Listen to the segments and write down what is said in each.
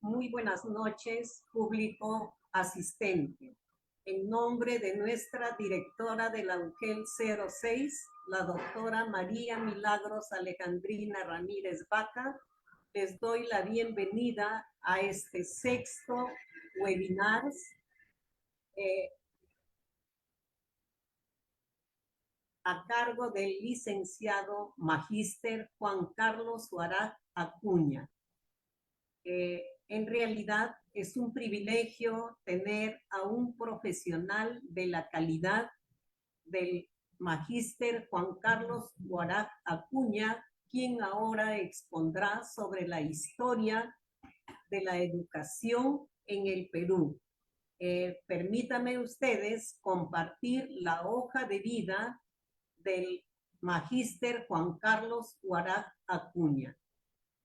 Muy buenas noches, público asistente. En nombre de nuestra directora de la UGEL 06, la doctora María Milagros Alejandrina Ramírez Vaca, les doy la bienvenida a este sexto webinar a cargo del licenciado magíster Juan Carlos Huaraj Acuña. En realidad es un privilegio tener a un profesional de la calidad del magíster Juan Carlos Huaraj Acuña, quien ahora expondrá sobre la historia de la educación en el Perú. Permítanme ustedes compartir la hoja de vida del magíster Juan Carlos Huaraj Acuña.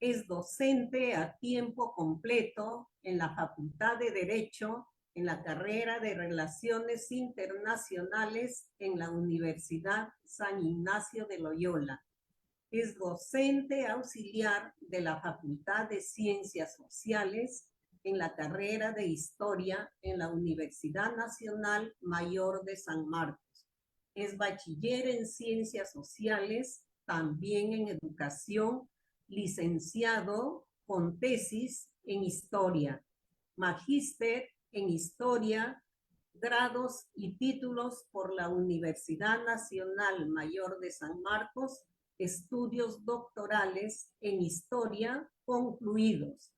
Es docente a tiempo completo en la Facultad de Derecho, en la carrera de Relaciones Internacionales en la Universidad San Ignacio de Loyola. Es docente auxiliar de la Facultad de Ciencias Sociales en la carrera de Historia en la Universidad Nacional Mayor de San Marcos. Es bachiller en Ciencias Sociales, también en Educación, licenciado con tesis en Historia, magíster en Historia, grados y títulos por la Universidad Nacional Mayor de San Marcos, estudios doctorales en Historia concluidos.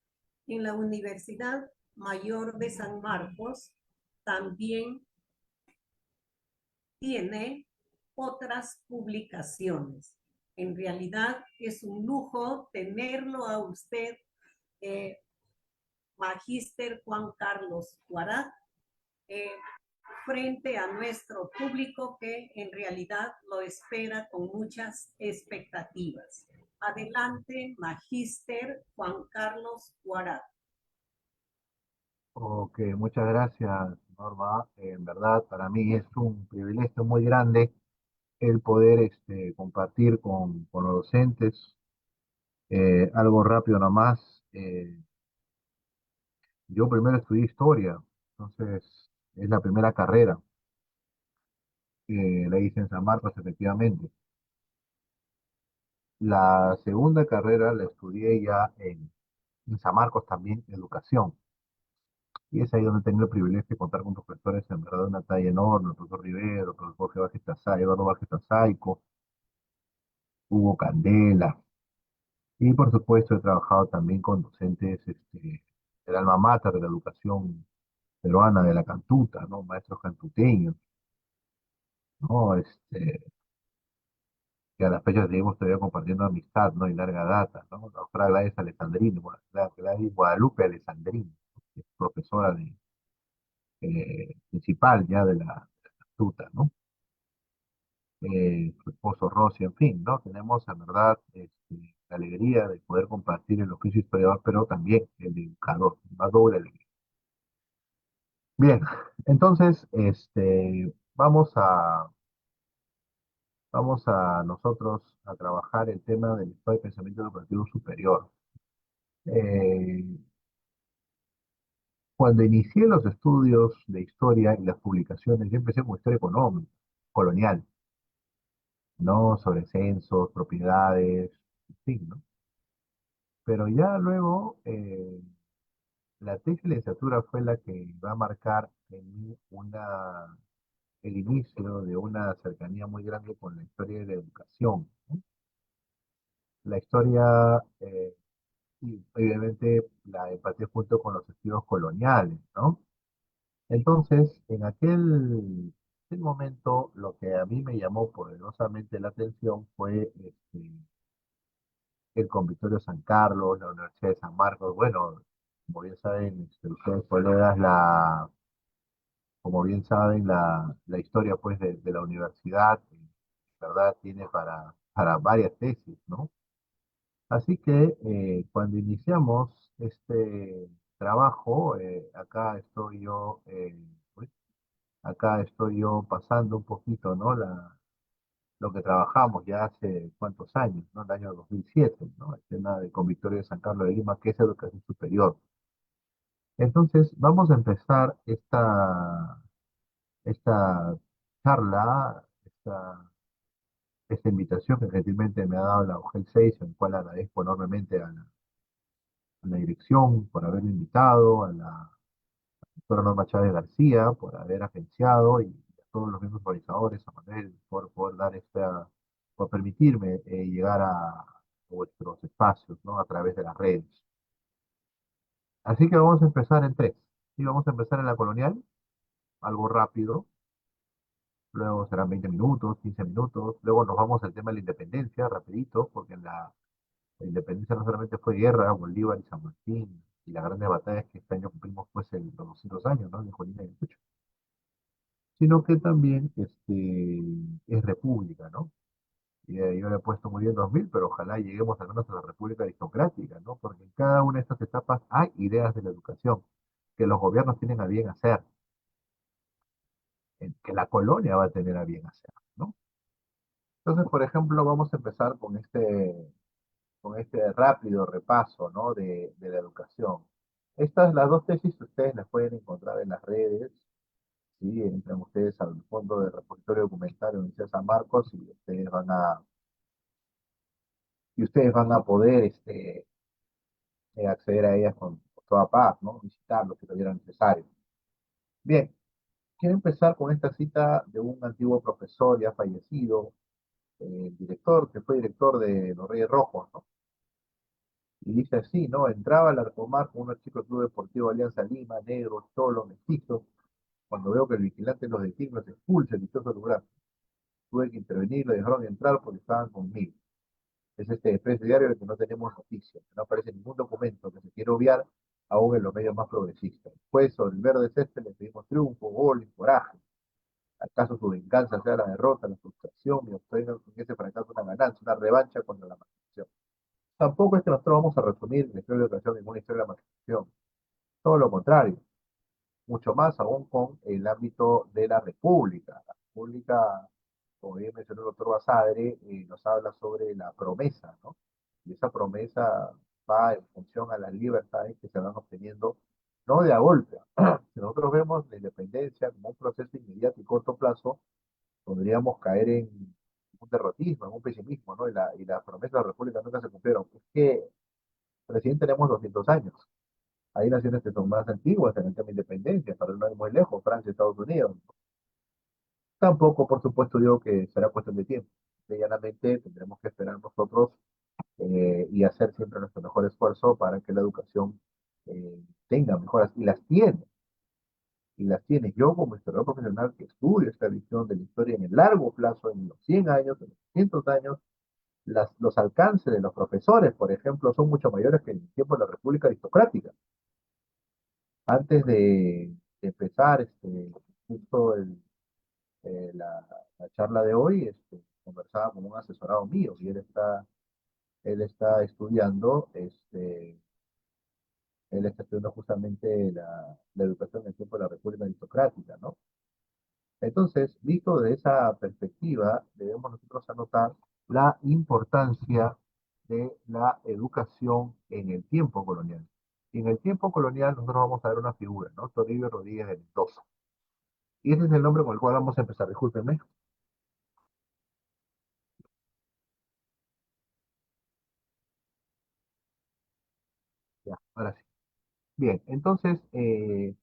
En la Universidad Mayor de San Marcos también tiene otras publicaciones. En realidad es un lujo tenerlo a usted, magíster Juan Carlos Huaraj, frente a nuestro público que en realidad lo espera con muchas expectativas. Adelante, magíster Juan Carlos Huaraj. Ok, muchas gracias, Norma. En verdad, para mí es un privilegio muy grande el poder compartir con los docentes. Algo rápido nomás. Yo primero estudié historia, entonces es la primera carrera que la hice en San Marcos, efectivamente. La segunda carrera la estudié ya en San Marcos también, educación. Y es ahí donde he tenido el privilegio de contar con profesores en verdad de una talla enorme, el profesor Rivero, el profesor Jorge Vázquez Tasay, Eduardo Vázquez Tasaico, Hugo Candela. Y por supuesto he trabajado también con docentes del alma mater de la educación peruana, de la Cantuta, ¿no? Maestros cantuteños, ¿no? Que a las fechas seguimos todavía compartiendo amistad, ¿no? Y larga data, ¿no? La doctora Gladys Alessandrini, bueno, Gladys Guadalupe Alessandrini, que es profesora principal ya de la Cantuta, ¿no? Su esposo Rossi, en fin, ¿no? Tenemos en verdad la alegría de poder compartir el oficio historiador, pero también el de educador, una doble alegría. Bien, entonces, vamos a nosotros a trabajar el tema del estado de pensamiento educativo superior. Eh, Cuando inicié los estudios de historia y las publicaciones, yo empecé con historia económica, colonial, ¿no? Sobre censos, propiedades, en fin, ¿no? Pero ya luego, la tesis de licenciatura fue la que va a marcar en mí el inicio de una cercanía muy grande con la historia de la educación, ¿no? La historia, y obviamente la empaté junto con los estudios coloniales, ¿no? Entonces, en aquel momento, lo que a mí me llamó poderosamente la atención fue el Convictorio San Carlos, la Universidad de San Marcos. Bueno, como bien saben, ustedes colegas, como bien saben, la historia pues de la universidad, ¿verdad? Tiene para varias tesis, ¿no? Así que cuando iniciamos este trabajo, uy, acá estoy yo pasando un poquito, ¿no? Lo que trabajamos ya hace cuántos años, ¿no? El año 2007, ¿no? El tema de Convictorio de San Carlos de Lima, que es educación superior. Entonces, vamos a empezar esta charla, esta invitación que gentilmente me ha dado la UGEL 6, en el cual agradezco enormemente a la dirección por haberme invitado, a la doctora Norma Chávez García por haber agenciado y a todos los mismos organizadores, a Manuel, por poder dar por permitirme llegar a vuestros espacios, ¿no? A través de las redes. Así que vamos a empezar en tres. Y vamos a empezar en la colonial, algo rápido, luego serán 20 minutos, 15 minutos, luego nos vamos al tema de la independencia, rapidito, porque la independencia no solamente fue guerra, Bolívar y San Martín, y las grandes batallas que este año cumplimos pues los 200 años, ¿no? De Junín y Ayacucho, sino que también es república, ¿no? Y, yo le he puesto muy bien 2000, pero ojalá lleguemos al menos a la república aristocrática, ¿no? Porque en cada una de estas etapas hay ideas de la educación que los gobiernos tienen a bien hacer, que la colonia va a tener a bien hacer, ¿no? Entonces, por ejemplo, vamos a empezar con este rápido repaso, ¿no? De la educación. Las dos tesis ustedes las pueden encontrar en las redes, ¿sí? Entran ustedes al fondo del repositorio documental de la Universidad de San Marcos y ustedes van a poder acceder a ellas con toda paz, ¿no? Visitarlo si lo hubiera necesario. Bien, quiero empezar con esta cita de un antiguo profesor ya fallecido, director, que fue director de los Reyes Rojos, ¿no? Y dice así, ¿no? Entraba al Arcomar con unos chicos del Club Deportivo Alianza Lima, negros, cholos, mestizos. Cuando veo que el vigilante los detiene, los expulsa el dichoso lugar. Tuve que intervenir, lo dejaron entrar porque estaban conmigo. Es este expreso diario del que no tenemos noticias, que no aparece ningún documento, que se quiere obviar aún en los medios más progresistas. Pues sobre el verde césped le pedimos triunfo, gol y coraje. ¿Acaso su venganza sea la derrota, la frustración y obtengan con ese fracaso una ganancia, una revancha contra la maldición? Tampoco es que nosotros vamos a resumir la historia de educación en una historia de la maldición. Todo lo contrario, mucho más aún con el ámbito de la República. La República, como bien mencionó el doctor Basadre, nos habla sobre la promesa, ¿no? Y esa promesa va en función a las libertades que se van obteniendo, no de a golpe. Si nosotros vemos la independencia como un proceso inmediato y corto plazo, podríamos caer en un derrotismo, en un pesimismo, ¿no? Y las promesas de la República nunca se cumplieron. Es que recién tenemos 200 años. Hay naciones que son más antiguas en el tema de independencia, para no ir muy lejos, Francia, Estados Unidos. Tampoco, por supuesto, digo que será cuestión de tiempo. Medianamente tendremos que esperar nosotros y hacer siempre nuestro mejor esfuerzo para que la educación tenga mejoras. Y las tiene, y las tiene. Yo como historiador profesional que estudio esta visión de la historia en el largo plazo, en los 100 años, en los 200 años, los alcances de los profesores, por ejemplo, son mucho mayores que en el tiempo de la República Aristocrática. Antes de empezar justo la charla de hoy, conversaba con un asesorado mío y él está estudiando, él está estudiando justamente la educación en el tiempo de la República Aristocrática, ¿no? Entonces, visto de esa perspectiva, debemos nosotros anotar la importancia de la educación en el tiempo colonial. Y en el tiempo colonial nosotros vamos a ver una figura, ¿no? Toribio Rodríguez de Mendoza. Y ese es el nombre con el cual vamos a empezar, discúlpenme. Ya, ahora sí. Bien, entonces, él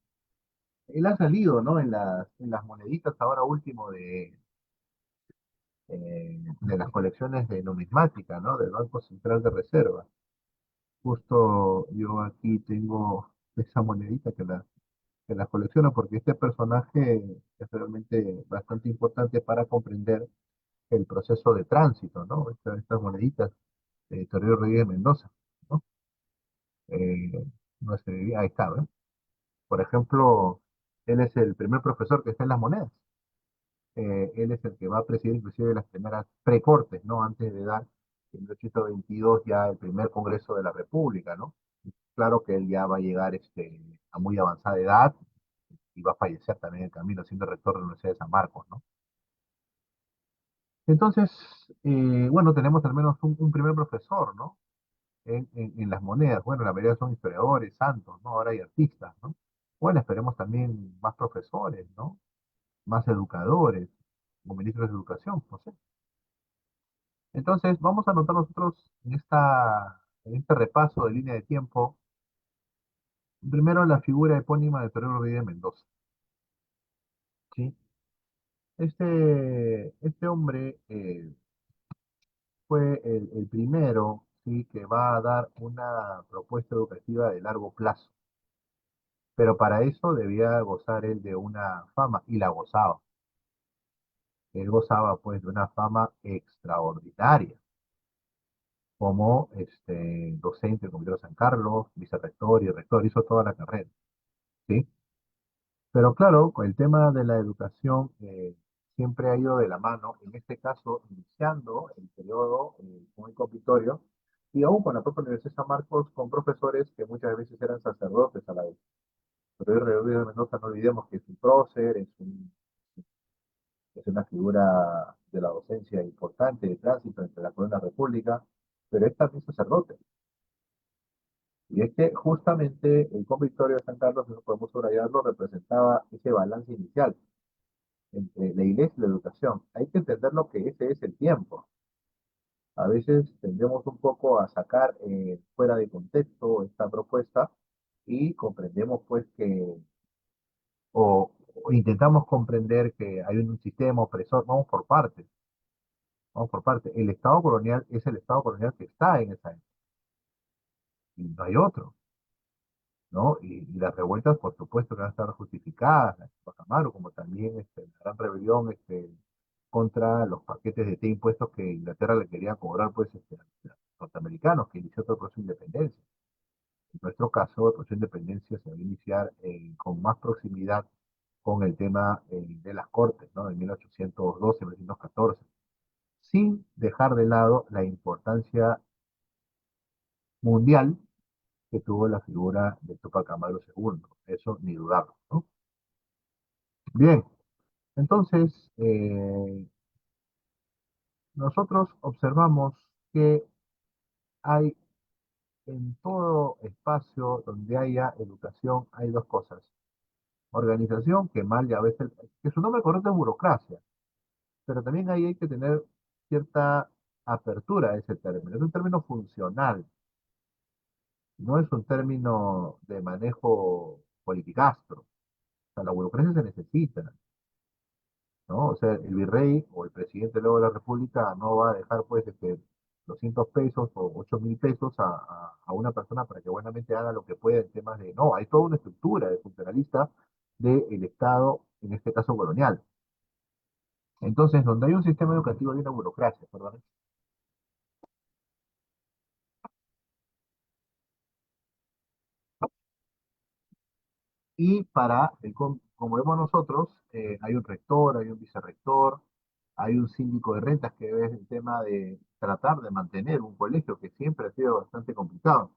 ha salido, ¿no? En las moneditas ahora último de las colecciones de numismática, ¿no? Del Banco Central de Reserva. Justo yo aquí tengo esa monedita que la colecciono porque este personaje es realmente bastante importante para comprender el proceso de tránsito, ¿no? Estas moneditas de Torrio Rodríguez Mendoza, ¿no? Eh, no sé, ahí está, ¿no? Por ejemplo, él es el primer profesor que está en las monedas. Él es el que va a presidir inclusive las primeras precortes, ¿no? Antes de dar en 1822 ya el primer Congreso de la República, ¿no? Claro que él ya va a llegar a muy avanzada edad y va a fallecer también en el camino siendo rector de la Universidad de San Marcos, ¿no? Entonces, bueno, tenemos al menos un primer profesor, ¿no? en las monedas. Bueno, la mayoría son historiadores, santos, ¿no? Ahora hay artistas, ¿no? Bueno, esperemos también más profesores, ¿no? Más educadores, como ministros de educación, no sé. Entonces, vamos a anotar nosotros en este repaso de línea de tiempo, primero la figura epónima de Torero Rey de Mendoza, ¿sí? Este hombre fue el primero, ¿sí? Que va a dar una propuesta educativa de largo plazo, pero para eso debía gozar él de una fama, y la gozaba. Él gozaba pues de una fama extraordinaria, como docente del Comité de San Carlos, vicerrector y rector, hizo toda la carrera, ¿sí? Pero claro, con el tema de la educación siempre ha ido de la mano, en este caso iniciando el periodo con el compitorio, y aún con la propia Universidad de San Marcos, con profesores que muchas veces eran sacerdotes a la vez. Pero Rodríguez de Mendoza, no olvidemos que es un prócer, es una figura de la docencia importante de tránsito entre la Corona República, pero es también sacerdote. Y es que justamente el convictorio de San Carlos, si no podemos subrayarlo, representaba ese balance inicial entre la iglesia y la educación. Hay que entender lo que ese es el tiempo. A veces tendemos un poco a sacar fuera de contexto esta propuesta y comprendemos pues que, o intentamos comprender que hay un sistema opresor, vamos por partes. El Estado colonial es el Estado colonial que está en esa época y no hay otro, ¿no? Y las revueltas, por supuesto, que van a estar justificadas, la de Tupac Amaru, como también la gran rebelión contra los paquetes de té impuestos que Inglaterra le quería cobrar pues, a los norteamericanos, que inició todo el proceso de independencia. En nuestro caso, el proceso de independencia se va a iniciar con más proximidad con el tema de las Cortes, ¿no? De 1812, 1914, sin dejar de lado la importancia mundial que tuvo la figura de Tupac Amaru II. Eso ni dudarlo, ¿no? Bien, entonces nosotros observamos que hay en todo espacio donde haya educación, hay dos cosas. Organización, que mal ya a veces, que su nombre correcto es burocracia, pero también ahí hay que tener cierta apertura a ese término. Es un término funcional, no es un término de manejo politicastro. O sea, la burocracia se necesita, ¿no? O sea, el virrey o el presidente luego de la República no va a dejar, pues, 200 pesos o 8.000 pesos a una persona para que buenamente haga lo que pueda en temas de... No, hay toda una estructura de funcionalista del Estado, en este caso colonial. Entonces, donde hay un sistema educativo hay una burocracia, perdón. Y como vemos nosotros, hay un rector, hay un vicerrector, hay un síndico de rentas que es el tema de tratar de mantener un colegio que siempre ha sido bastante complicado.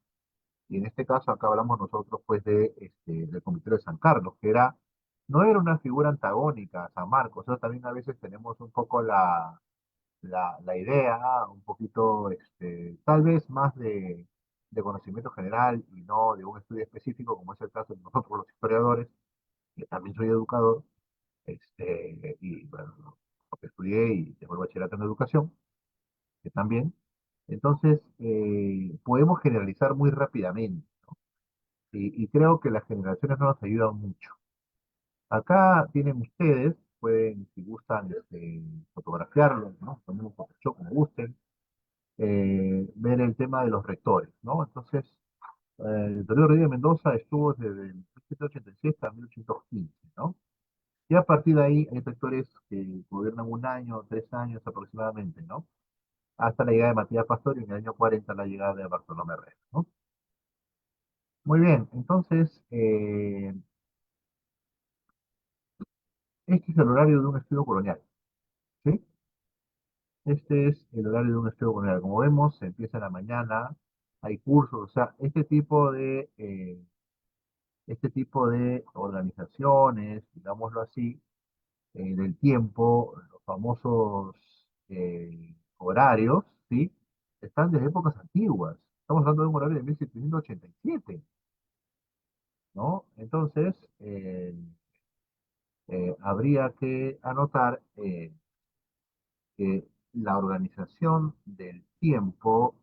Y en este caso acá hablamos nosotros pues del Comité de San Carlos, no era una figura antagónica a San Marcos. Nosotros también a veces tenemos un poco la idea, un poquito, tal vez más de conocimiento general y no de un estudio específico, como es el caso de nosotros los historiadores, que también soy educador, y bueno, porque estudié y tengo el bachillerato en educación, que también. Entonces, podemos generalizar muy rápidamente, y creo que las generaciones no nos ayudan mucho. Acá tienen ustedes, pueden, si gustan, fotografiarlo, ¿no? Poner un Photoshop como gusten, ver el tema de los rectores, ¿no? Entonces, Toledo Rodríguez de Mendoza estuvo desde el 1786 hasta 1815, ¿no? Y a partir de ahí hay rectores que gobiernan un año, 3 años aproximadamente, ¿no? Hasta la llegada de Matías Pastor y en el año 40 la llegada de Bartolomé Herrera, ¿no? Muy bien, entonces, este es el horario de un estudio colonial, ¿sí? Este es el horario de un estudio colonial. Como vemos, se empieza en la mañana, hay cursos, o sea, este tipo de organizaciones, digámoslo así, del tiempo, los famosos horarios, ¿sí? Están desde épocas antiguas. Estamos hablando de un horario de 1787, ¿no? Entonces, habría que anotar que la organización del tiempo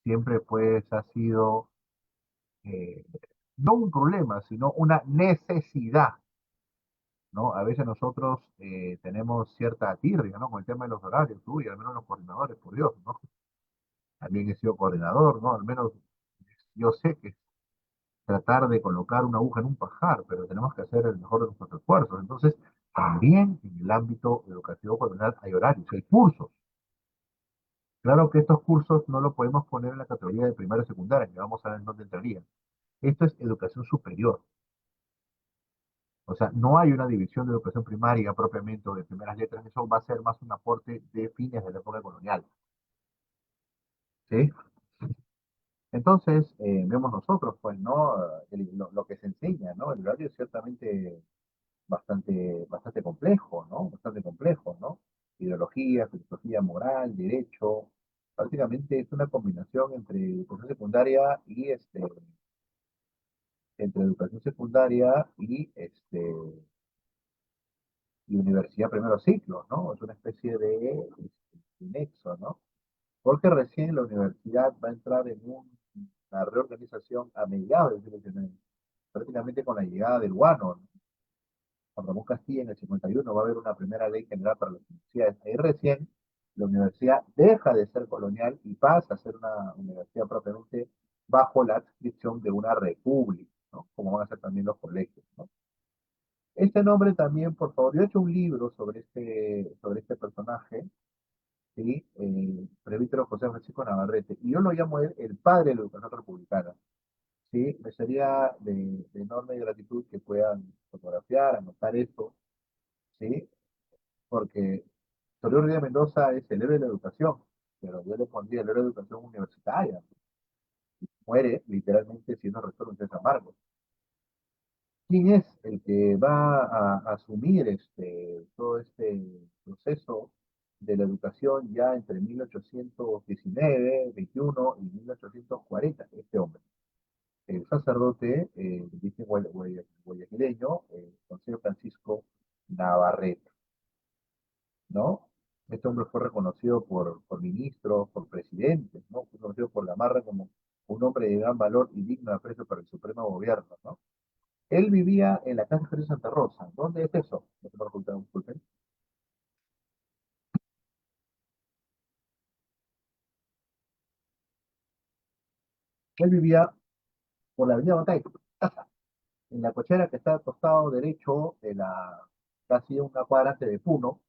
siempre pues ha sido eh, no un problema, sino una necesidad, ¿no? A veces nosotros tenemos cierta tirria, ¿no? Con el tema de los horarios, uy, al menos los coordinadores, por Dios, ¿no? También he sido coordinador, ¿no? Al menos yo sé que tratar de colocar una aguja en un pajar, pero tenemos que hacer el mejor de nuestros esfuerzos. Entonces, también en el ámbito educativo coordinado hay horarios, hay cursos. Claro que estos cursos no lo podemos poner en la categoría de primaria y secundaria, que vamos a ver en dónde entraría. Esto es educación superior. O sea, no hay una división de educación primaria propiamente o de primeras letras, eso va a ser más un aporte de fines de la época colonial. ¿Sí? Entonces, vemos nosotros, pues, ¿no? Lo que se enseña, ¿no? El horario es ciertamente bastante complejo, ¿no? Bastante complejo, ¿no? Ideología, filosofía moral, derecho, prácticamente es una combinación entre educación secundaria entre educación secundaria y universidad primero ciclo, ¿no? Es una especie de nexo, ¿no? Porque recién la universidad va a entrar en una reorganización a mediados del siglo XIX, prácticamente con la llegada del guano, ¿no? Juan Ramón Castilla en el 51 va a haber una primera ley general para las universidades. Ahí recién la universidad deja de ser colonial y pasa a ser una universidad propiamente bajo la adscripción de una república, ¿no? Como van a ser también los colegios, ¿no? Este nombre también, por favor, yo he hecho un libro sobre este personaje, ¿sí? Presbítero José Francisco Navarrete, y yo lo llamo él el padre de la educación republicana, ¿sí? Me sería de enorme gratitud que puedan fotografiar, anotar esto, ¿sí? Porque Toribio Rey de Mendoza es el héroe de la educación, pero yo le pondría el héroe de la educación universitaria. Muere literalmente siendo rector de César Marcos. ¿Quién es el que va a asumir todo este proceso de la educación ya entre 1819, 21 y 1840? Este hombre, el sacerdote, dice guayaquileño, José Francisco Navarrete, ¿no? Este hombre fue reconocido por ministros, por presidentes, ¿no? Fue conocido por Gamarra como un hombre de gran valor y digno de aprecio para el supremo gobierno, ¿no? Él vivía en la casa de Santa Rosa. ¿Dónde es eso? No te pregunto, disculpen. Él vivía por la avenida Batay, en la cochera que está al costado derecho de casi una cuadra antes de Puno,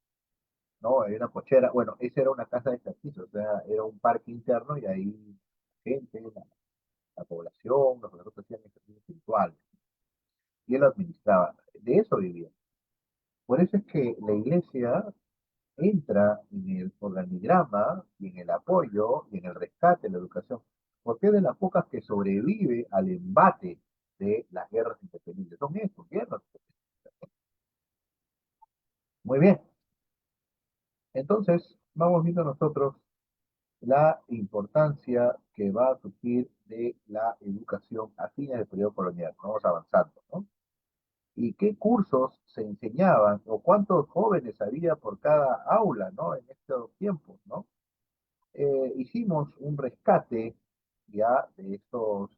¿no? Hay una cochera, bueno, esa era una casa de ejercicio, o sea, era un parque interno y ahí gente, la población, los otros hacían ejercicio espiritual, y él lo administraba. De eso vivía. Por eso es que la iglesia entra en el organigrama y en el apoyo y en el rescate de la educación, porque es de las pocas que sobrevive al embate de las guerras independientes. Son estos, guerras. Muy bien. Entonces, vamos viendo nosotros la importancia que va a surgir de la educación a fines del periodo colonial. Vamos avanzando, ¿no? Y qué cursos se enseñaban o cuántos jóvenes había por cada aula, ¿no? En estos tiempos, ¿no? Hicimos un rescate ya de estos,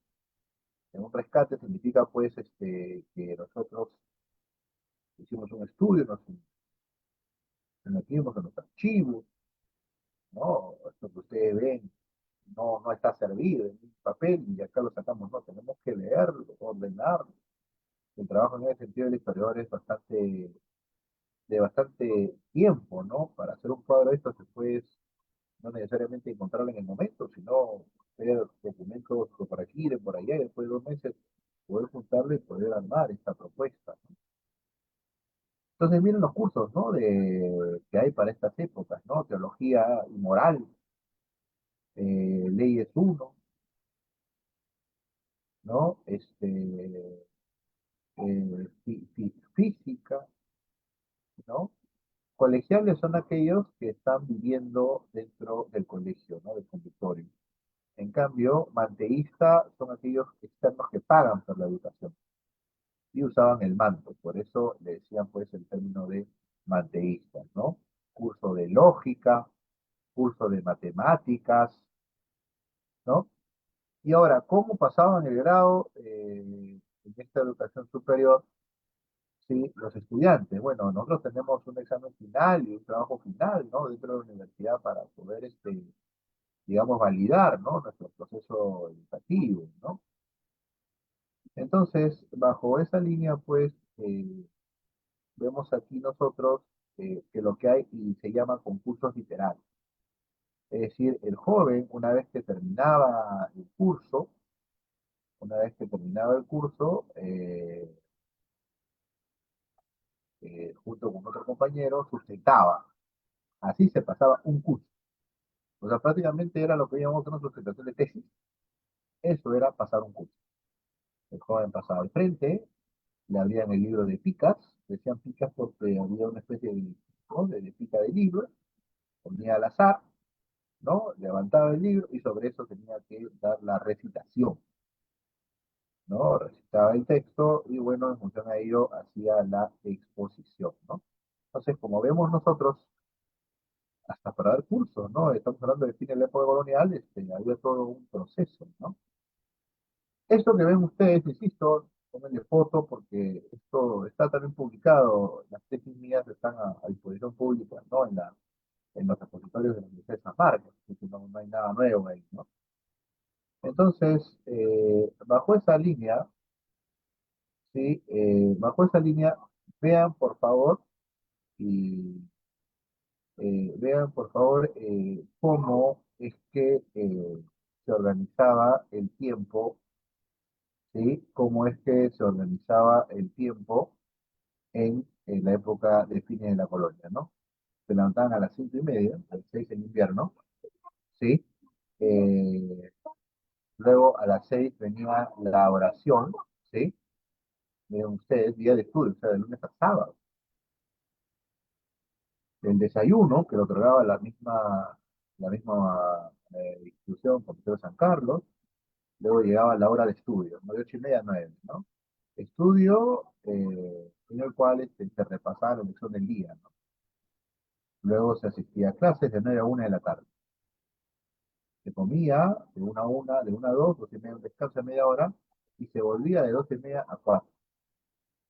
un rescate significa pues que nosotros hicimos un estudio, nos metimos en los archivos, ¿no? Esto que ustedes ven no está servido en un papel y acá lo sacamos, no, tenemos que leerlo, ordenarlo. El trabajo en ese sentido del historiador es de bastante tiempo, ¿no? Para hacer un cuadro de esto se puede no necesariamente encontrarlo en el momento, sino ver documentos de por aquí, de por allá, y después de 2 meses poder juntarlo y poder armar esta propuesta, ¿no? Entonces miren los cursos, ¿no? Que hay para estas épocas, ¿no? Teología y moral, leyes uno, ¿no? Física, ¿no? Colegiales son aquellos que están viviendo dentro del colegio, ¿no? Del consultorio. En cambio, manteísta son aquellos externos que pagan por la educación y usaban el manto, por eso le decían pues el término de manteístas, ¿no? Curso de lógica, curso de matemáticas, ¿no? Y ahora, ¿cómo pasaban el grado en esta educación superior? Sí, los estudiantes. Bueno, nosotros tenemos un examen final y un trabajo final, ¿no? Dentro de la universidad para poder, digamos, validar, ¿no? Nuestro proceso educativo, ¿no? Entonces, bajo esa línea, pues, vemos aquí nosotros que lo que hay y se llama concursos literarios. Es decir, el joven, una vez que terminaba el curso, junto con otro compañero, sustentaba. Así se pasaba un curso. O sea, prácticamente era lo que llamamos una sustentación de tesis. Eso era pasar un curso. El joven pasaba al frente, le abrían el libro de picas, decían picas porque había una especie de, ¿no? de pica de libro, ponía al azar, ¿no? Levantaba el libro y sobre eso tenía que dar la recitación, ¿no? Recitaba el texto y bueno, en función a ello hacía la exposición, ¿no? Entonces, como vemos nosotros, hasta para dar cursos, ¿no? Estamos hablando de fin de la época colonial, había todo un proceso, ¿no? Esto que ven ustedes, insisto, tómenle foto porque esto está también publicado, las tesis mías están a disposición pública, ¿no? En los repositorios de la Universidad de San Marcos, así que no hay nada nuevo ahí, ¿no? Entonces, bajo esa línea, ¿sí? Bajo esa línea, vean por favor, y vean por favor cómo es que se organizaba el tiempo, ¿sí? Cómo es que se organizaba el tiempo en la época de fines de la colonia, ¿no? Se levantaban a las 5:30, a las 6 en invierno, ¿sí? Eh, Luego a las 6 venía la oración, ¿sí? Miren ustedes, día de estudio, o sea, de lunes a sábado. El desayuno, que lo otorgaba la misma institución, Computador San Carlos, luego llegaba la hora de estudio, ¿no? De 8:30 a 9, ¿no? Estudio en el cual se repasaba la lección del día, ¿no? Luego se asistía a clases de 9 a 1 de la tarde. Se comía de 1 a 1, de 1 a 2, 2:30 un descanso de media hora, y se volvía de 2:30 a 4.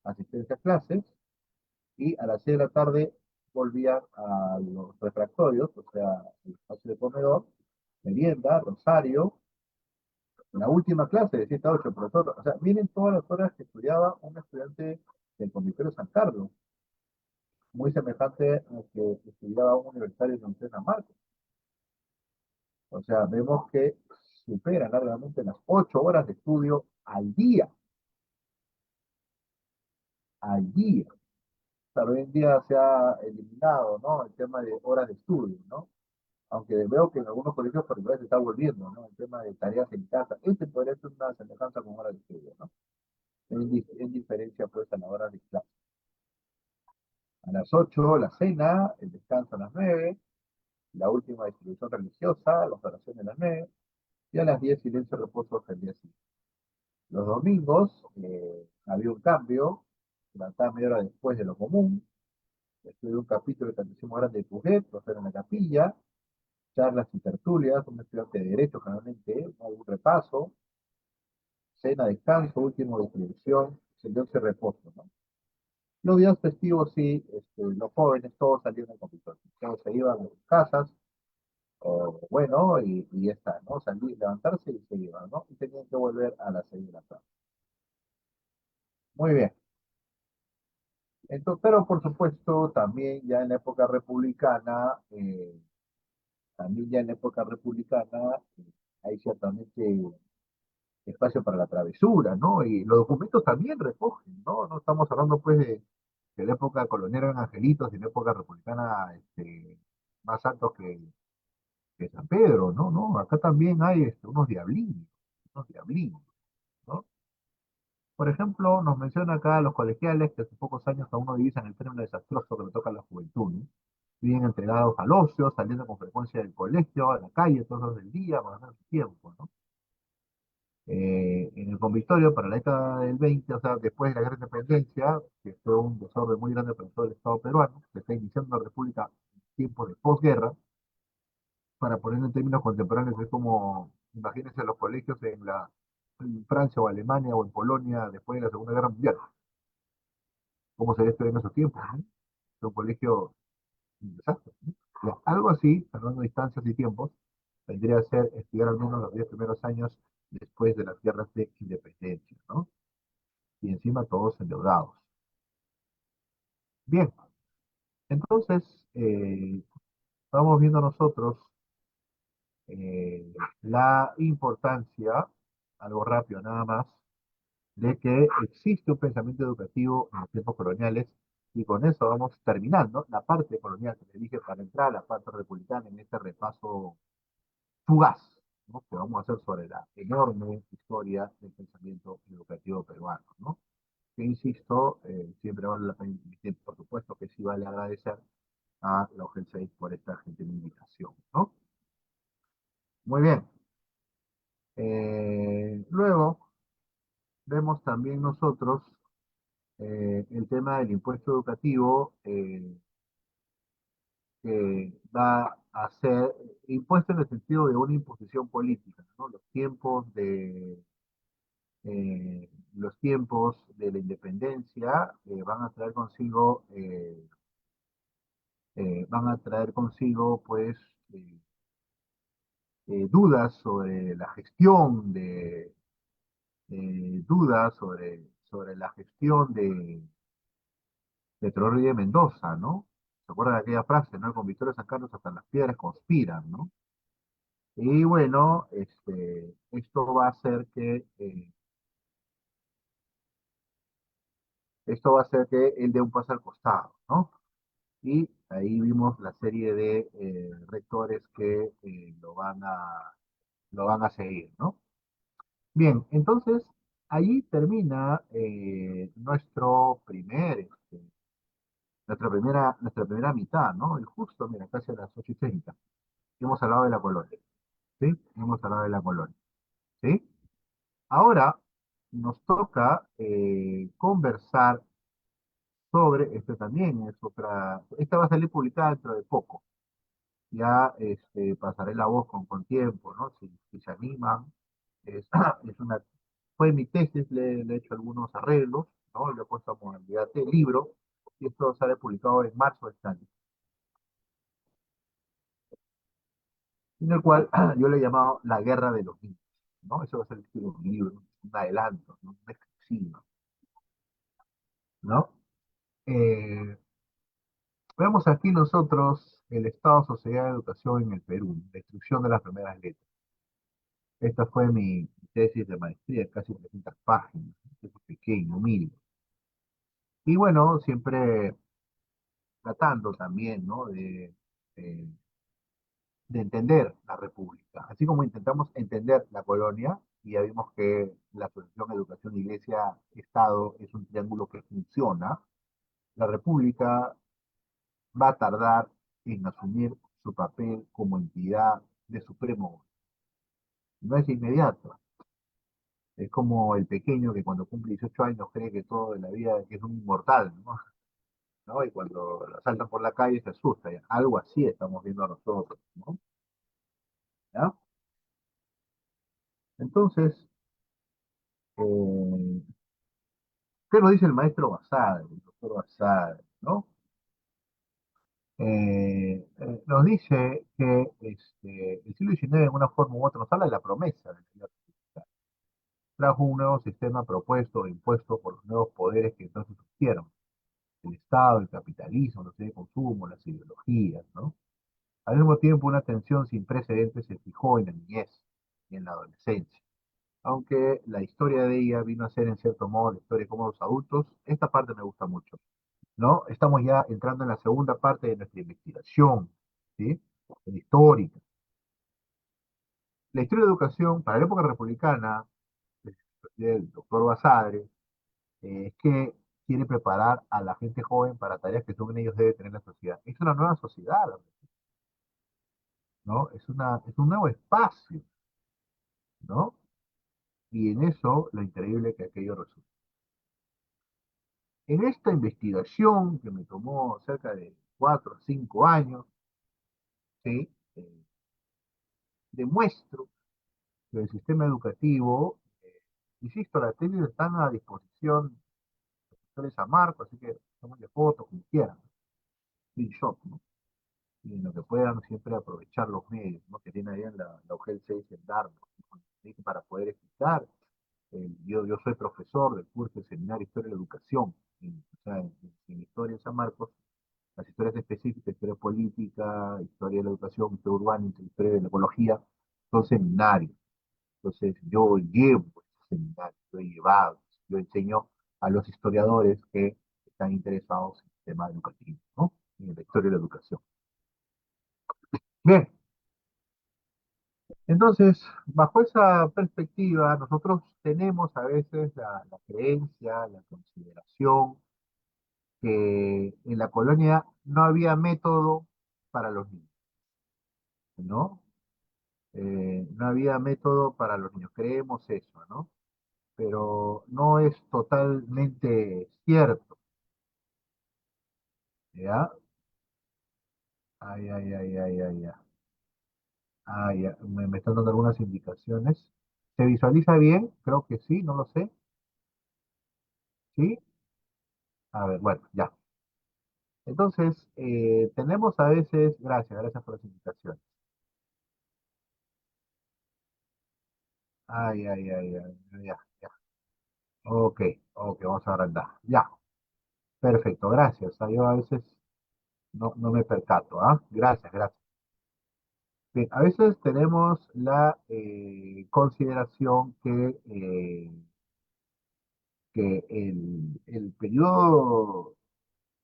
Asistencia a clases, y a las 6 de la tarde volvían a los refractorios, o sea, el espacio de comedor, merienda, rosario, la última clase de 7 a 8, profesor. O sea, miren todas las horas que estudiaba un estudiante del Convictorio San Carlos, muy semejante a que estudiaba un universitario en la Universidad de San Marcos. O sea, vemos que supera largamente las 8 horas de estudio al día, al día. O sea, hoy en día se ha eliminado, ¿no? El tema de horas de estudio, ¿no? Aunque veo que en algunos colegios particulares se está volviendo, ¿no? El tema de tareas en casa. Este podría ser una semejanza con horas de estudio, ¿no? En diferencia, pues, a la hora de clase. A las 8, la cena, el descanso a las 9, la última distribución religiosa, las oraciones a las 9, y a las 10, silencio y reposo hasta el día siguiente. Los domingos había un cambio, se levantaba media hora después de lo común, estudié un capítulo de Catecismo Grande de Puget, lo en la capilla, charlas y tertulias, un estudiante de Derecho generalmente, algún repaso, cena, descanso, último distribución, silencio y reposo, ¿no? Los días festivos sí, los jóvenes todos salían del computador, todos se iban a sus casas, o bueno, y ya está, ¿no? Salir, levantarse y se iban, ¿no? Y tenían que volver a las 6 de la tarde. Muy bien. Entonces, pero por supuesto, también ya en la época republicana, hay ciertamente espacio para la travesura, ¿no? Y los documentos también recogen, ¿no? No estamos hablando pues de la época colonial eran angelitos y la época republicana más altos que San Pedro, ¿no? No, acá también hay unos diablinos, ¿no? Por ejemplo, nos menciona acá los colegiales que hace pocos años aún no divisan el término desastroso que le toca a la juventud, ¿no? bien entregados al ocio, saliendo con frecuencia del colegio, a la calle, todos los del día, para hacer su tiempo, ¿no? En el convictorio, para la década del 20, o sea, después de la Gran Independencia, que fue un desorden muy grande para todo el Estado peruano, se está iniciando la República en tiempos de posguerra, para ponerlo en términos contemporáneos, es como, imagínense los colegios en Francia o Alemania o en Polonia después de la Segunda Guerra Mundial, cómo sería esto en esos tiempos, ¿no? Es un colegio un desastre, ¿no? Ya, algo así, hablando de distancias y tiempos, vendría a ser estudiar al menos los 10 primeros años después de las guerras de independencia, ¿no? Y encima todos endeudados. Bien, entonces, vamos viendo nosotros eh, la importancia, algo rápido nada más, de que existe un pensamiento educativo en los tiempos coloniales, y con eso vamos terminando la parte colonial que le dije para entrar a la parte republicana en este repaso fugaz, ¿no? Que vamos a hacer sobre la enorme historia del pensamiento educativo peruano, ¿no? Que insisto, siempre vale la pena, por supuesto que sí vale agradecer a la UGEL por esta gentil invitación, ¿no? Muy bien. Luego vemos también nosotros el tema del impuesto educativo, que va a ser impuesto en el sentido de una imposición política, ¿no? Los tiempos de la independencia van a traer consigo, pues, dudas sobre la gestión dudas sobre la gestión de Torrijos y de Mendoza, ¿no? ¿Se acuerdan de aquella frase, ¿no? Con Victoria San Carlos hasta las piedras conspiran, ¿no? Y bueno, esto va a hacer que él dé un paso al costado, ¿no? Y ahí vimos la serie de rectores que lo van a seguir, ¿no? Bien, entonces allí termina nuestra primera mitad, ¿no? Y justo, mira, casi a las 8:30. Hemos hablado de la colonia, ¿sí? Hemos hablado de la colonia, ¿sí? Ahora nos toca conversar sobre, este también es otra, esta va a salir publicada dentro de poco. Ya pasaré la voz con tiempo, ¿no? Si se animan. Es, es una, fue mi tesis, le he hecho algunos arreglos, ¿no? Le he puesto a modalidad de libro, y esto sale publicado en marzo de este año, en el cual yo le he llamado La Guerra de los Niños, ¿no? Eso va a ser el estilo de un libro, un adelanto, ¿no? Un exclusivo, ¿no? Eh, Vemos aquí nosotros el Estado, sociedad, educación en el Perú, la instrucción de las primeras letras. Esta fue mi tesis de maestría, casi 300 páginas, es pequeño, humilde. Y bueno, siempre tratando también, ¿no? Eh, de entender la República. Así como intentamos entender la colonia, y ya vimos que la asociación Educación, Iglesia, Estado es un triángulo que funciona, la República va a tardar en asumir su papel como entidad de supremo. No es inmediato. Es como el pequeño que cuando cumple 18 años cree que todo en la vida es un inmortal, ¿no? ¿No? Y cuando lo saltan por la calle se asusta. ¿Ya? Algo así estamos viendo nosotros, ¿no? ¿Ya? Entonces, eh, ¿qué nos dice el maestro Basadre, el doctor Basadre, ¿no? Nos dice que el siglo XIX, en una forma u otra, nos habla de la promesa del siglo XIX. Trajo un nuevo sistema propuesto e impuesto por los nuevos poderes que entonces surgieron: el Estado, el capitalismo, los bienes de consumo, las ideologías, ¿no? Al mismo tiempo, una tensión sin precedentes se fijó en la niñez y en la adolescencia. Aunque la historia de ella vino a ser, en cierto modo, la historia de cómo los adultos, esta parte me gusta mucho, ¿no? Estamos ya entrando en la segunda parte de nuestra investigación, ¿sí? Histórica. La historia de la educación para la época republicana, del doctor Basadre, es que quiere preparar a la gente joven para tareas que según ellos debe tener la sociedad. Es una nueva sociedad, ¿no? Es un nuevo espacio, ¿no? Y en eso lo increíble que aquello resulta. En esta investigación que me tomó cerca de 4 o 5 años, ¿sí? Demuestro que el sistema educativo, insisto, las tesis están a disposición de ustedes a Marco, así que tomen fotos como quieran, screenshot, ¿no? Y en lo que puedan siempre aprovechar los medios, ¿no? Que tiene ahí en la UGEL 6 en Dartmouth, ¿no? Para poder explicar. Yo soy profesor del curso de Seminario Historia de la Educación, o sea, en Historia de San Marcos, las historias específicas, historia política, historia de la educación, historia urbana, historia de la ecología, son seminarios. Entonces, yo llevo ese seminario, lo he llevado, yo enseño a los historiadores que están interesados en el tema educativo, ¿no? En la historia de la educación. Bien, entonces, bajo esa perspectiva, nosotros tenemos a veces la creencia, la consideración que en la colonia no había método para los niños, ¿no? No había método para los niños, creemos eso, ¿no? Pero no es totalmente cierto, ¿ya? Ay, ay, ay, ay, ay, ay. Ah, ya, me están dando algunas indicaciones. ¿Se visualiza bien? Creo que sí, no lo sé. ¿Sí? A ver, bueno, ya. Entonces, tenemos a veces, gracias por las indicaciones. Ay, ay, ay, ay, ya, ya. Ok, ok, vamos a agrandar. Ya, perfecto, gracias. Yo a veces no me percato, ¿ah? Gracias, gracias. Bien, a veces tenemos la consideración que el periodo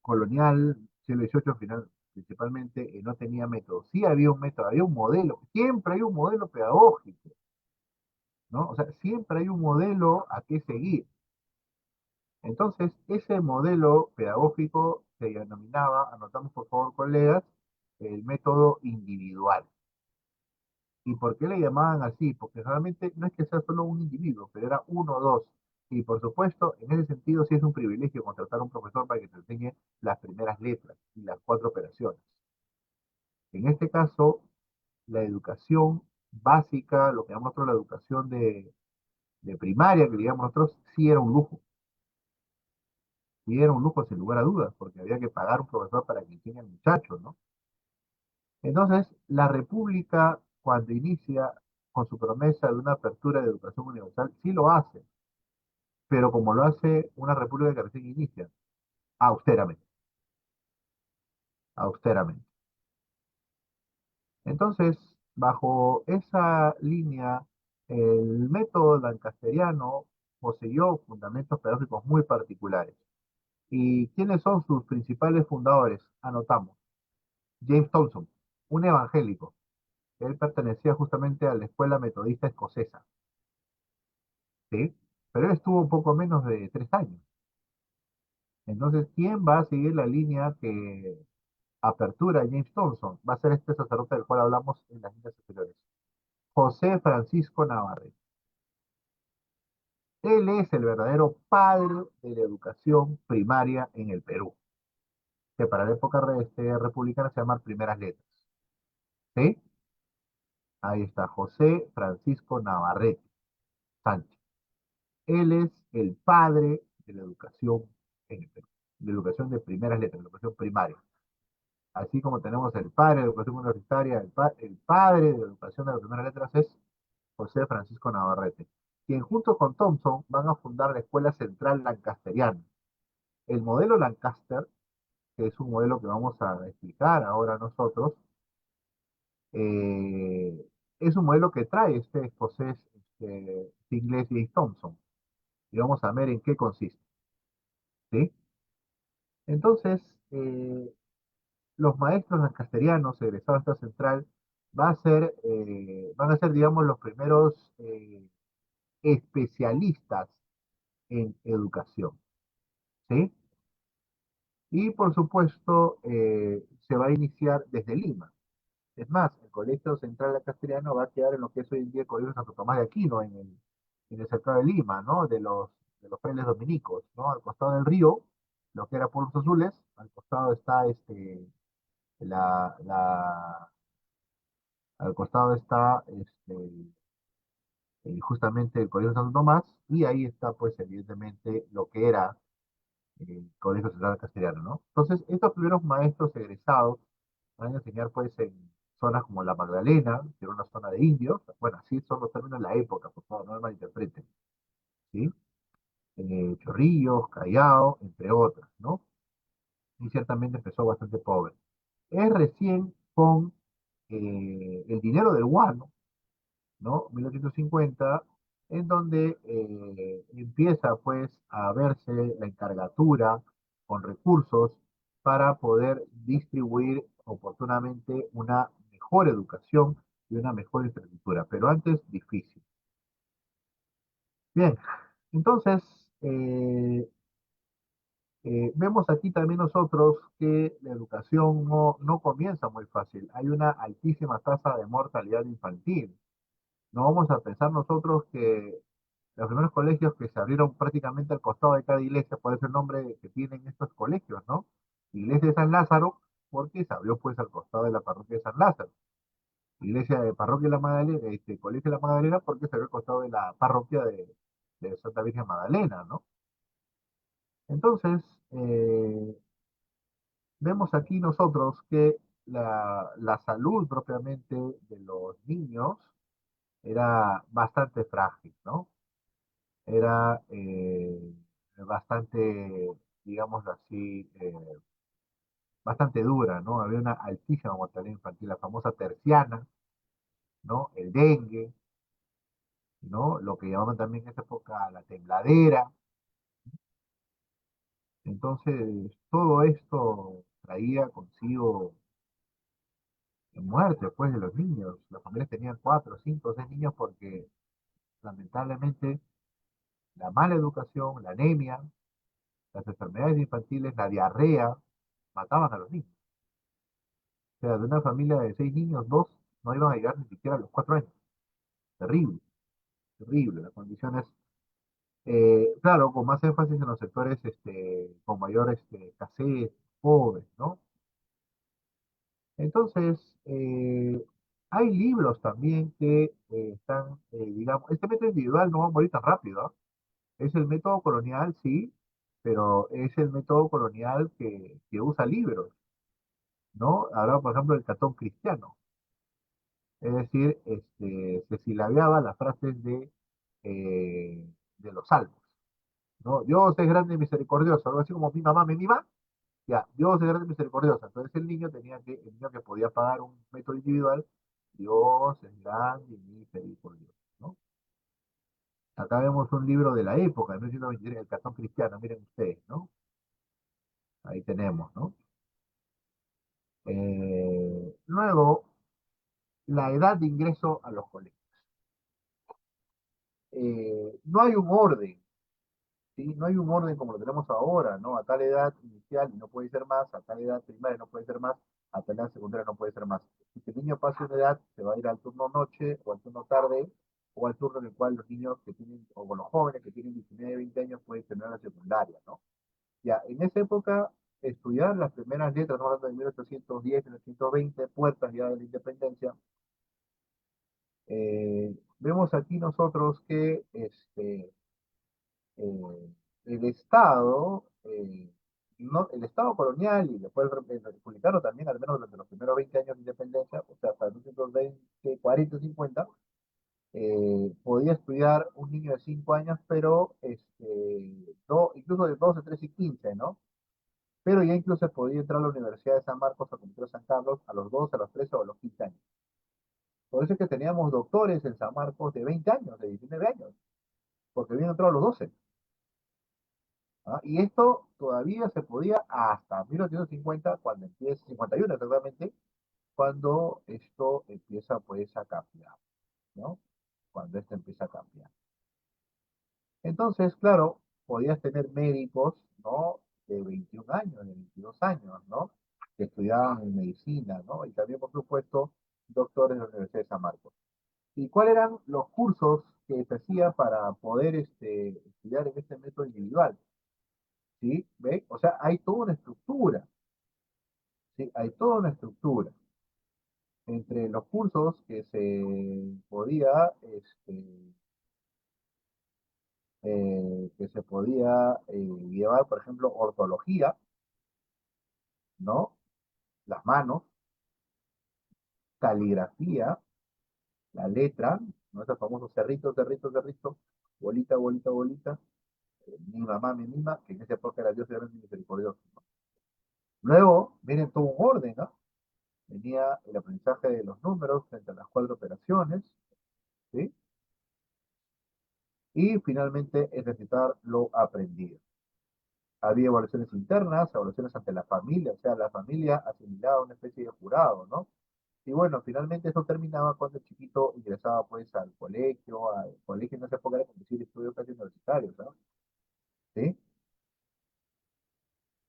colonial, siglo XVIII final, principalmente, no tenía método. Sí había un método, había un modelo, siempre hay un modelo pedagógico, ¿no? O sea, siempre hay un modelo a qué seguir. Entonces, ese modelo pedagógico se denominaba, anotamos por favor, colegas, el método individual. ¿Y por qué le llamaban así? Porque realmente no es que sea solo un individuo, pero era uno o dos. Y por supuesto, en ese sentido sí es un privilegio contratar a un profesor para que te enseñe las primeras letras y las 4 operaciones. En este caso, la educación básica, lo que llamamos nosotros la educación de primaria, que digamos nosotros, sí era un lujo. Sí era un lujo sin lugar a dudas, porque había que pagar un profesor para que enseñe al muchacho, ¿no? Entonces, la República, cuando inicia con su promesa de una apertura de educación universal, sí lo hace, pero como lo hace una república que recién inicia, austeramente, austeramente. Entonces, bajo esa línea, el método lancasteriano poseyó fundamentos pedagógicos muy particulares. ¿Y quiénes son sus principales fundadores? Anotamos. James Thompson, un evangélico. Él pertenecía justamente a la escuela metodista escocesa, ¿sí? Pero él estuvo un poco menos de 3 años. Entonces, ¿quién va a seguir la línea que apertura James Thompson? Va a ser este sacerdote del cual hablamos en las líneas anteriores. José Francisco Navarrete. Él es el verdadero padre de la educación primaria en el Perú, que para la época republicana se llama primeras letras. ¿Sí? Ahí está, José Francisco Navarrete Sánchez. Él es el padre de la educación en el Perú, de la educación de primeras letras, de la educación primaria. Así como tenemos el padre de la educación universitaria, el padre de la educación de las primeras letras es José Francisco Navarrete, quien junto con Thompson van a fundar la Escuela Central Lancasteriana. El modelo Lancaster, que es un modelo que vamos a explicar ahora nosotros, eh, es un modelo que trae este escocés inglés y Thompson. Y vamos a ver en qué consiste. ¿Sí? Entonces, los maestros lancasterianos egresados de esta central van a ser, digamos, los primeros especialistas en educación. ¿Sí? Y por supuesto, se va a iniciar desde Lima. Es más, el Colegio Central de Castellano va a quedar en lo que es hoy en día el Colegio Santo Tomás de Aquino, en el cercado de Lima, ¿no? De los frailes dominicos, ¿no? Al costado del río, lo que era Pueblos Azules, al costado está la, la, al costado está justamente el Colegio Santo Tomás, y ahí está, pues, evidentemente, lo que era el Colegio Central Castellano, ¿no? Entonces, estos primeros maestros egresados van a enseñar, pues, en zonas como la Magdalena, que era una zona de indios, bueno, así son los términos de la época, por favor, no me malinterpreten, ¿sí? Chorrillos, Callao, entre otras, ¿no? Y ciertamente empezó bastante pobre. Es recién con el dinero del guano, ¿no? 1850, en donde empieza pues a verse la encargatura con recursos para poder distribuir oportunamente una mejor educación y una mejor infraestructura, pero antes difícil. Bien, entonces vemos aquí también nosotros que la educación no comienza muy fácil. Hay una altísima tasa de mortalidad infantil. No vamos a pensar nosotros que los primeros colegios que se abrieron prácticamente al costado de cada iglesia, por ese el nombre que tienen estos colegios, ¿no? Iglesia de San Lázaro, porque se abrió pues al costado de la parroquia de San Lázaro. Iglesia de Parroquia de la Magdalena, Colegio de la Magdalena, porque se abrió al costado de la parroquia de Santa Virgen Magdalena, ¿no? Entonces, eh, vemos aquí nosotros que la salud propiamente de los niños era bastante frágil, ¿no? Era bastante, digamos así, bastante dura, ¿no? Había una altísima mortalidad infantil, la famosa terciana, ¿no? El dengue, ¿no? Lo que llamaban también en esa época la tembladera. Entonces, todo esto traía consigo muerte, pues, de los niños. Las familias tenían 4, 5, 6 niños porque, lamentablemente, la mala educación, la anemia, las enfermedades infantiles, la diarrea, mataban a los niños. O sea, de una familia de 6 niños, dos no iban a llegar ni siquiera a los 4 años. Terrible, terrible. Las condiciones, claro, con más énfasis en los sectores con mayor escasez, pobres, ¿no? Entonces, hay libros también que están, digamos, este método individual no va a morir tan rápido, ¿ah? Es el método colonial, sí, pero es el método colonial que usa libros, ¿no? Ahora, por ejemplo, el catón cristiano. Es decir, se silabeaba las frases de los salmos, ¿no? Dios es grande y misericordioso, algo así como mi mamá me mima, ya, Dios es grande y misericordioso. Entonces el niño que podía pagar un método individual, Dios es grande y misericordioso, ¿no? Acá vemos un libro de la época, de 1923, el cartón cristiano, miren ustedes, ¿no? Ahí tenemos, ¿no? Luego, la edad de ingreso a los colegios. No hay un orden, ¿sí? No hay un orden como lo tenemos ahora, ¿no? A tal edad inicial no puede ser más, a tal edad primaria no puede ser más, a tal edad secundaria no puede ser más. Si el niño pasa una edad, se va a ir al turno noche o al turno tarde o al turno en el cual los niños que tienen, o con los jóvenes que tienen 19, 20 años pueden terminar la secundaria, ¿no? Ya, en esa época, estudiar las primeras letras, no hablando de 1810, 1820, puertas ya de la independencia, vemos aquí nosotros que el Estado, el Estado colonial y después el republicano también, al menos durante los primeros 20 años de independencia, o sea, hasta 1920, 40, 50, podía estudiar un niño de 5 años, pero incluso de 12, 13 y 15, ¿no? Pero ya incluso podía entrar a la Universidad de San Marcos o Colegio de San Carlos a los 12, a los 13 o a los 15 años. Por eso es que teníamos doctores en San Marcos de 20 años, de 19 años, porque habían entrado a los 12. ¿Ah? Y esto todavía se podía hasta 1850, cuando empieza, 51 exactamente, cuando esto empieza pues a cambiar, ¿no? Cuando esto empieza a cambiar. Entonces, claro, podías tener médicos, ¿no? de 21 años, de 22 años, ¿no? Que estudiaban en medicina, ¿no? Y también, por supuesto, doctores de la Universidad de San Marcos. ¿Y cuáles eran los cursos que se hacía para poder estudiar en este método individual? ¿Sí? ¿Ve? O sea, hay toda una estructura, ¿sí? Hay toda una estructura entre los cursos que se podía llevar, por ejemplo, ortología, ¿no? Las manos, caligrafía, la letra, ¿no? Esos famosos cerritos, cerritos, cerritos, bolita, bolita, bolita, mi mamá, mi mima, que en esa época era Dios grande y misericordioso, ¿no? Luego viene todo un orden, ¿no? Venía el aprendizaje de los números frente a las cuatro operaciones, ¿sí? Y finalmente ejercitar lo aprendido. Había evaluaciones internas, evaluaciones ante la familia, o sea, la familia asimilaba una especie de jurado, ¿no? Y bueno, finalmente eso terminaba cuando el chiquito ingresaba pues al colegio en esa época era como decir estudios casi universitarios, ¿no? ¿Sí?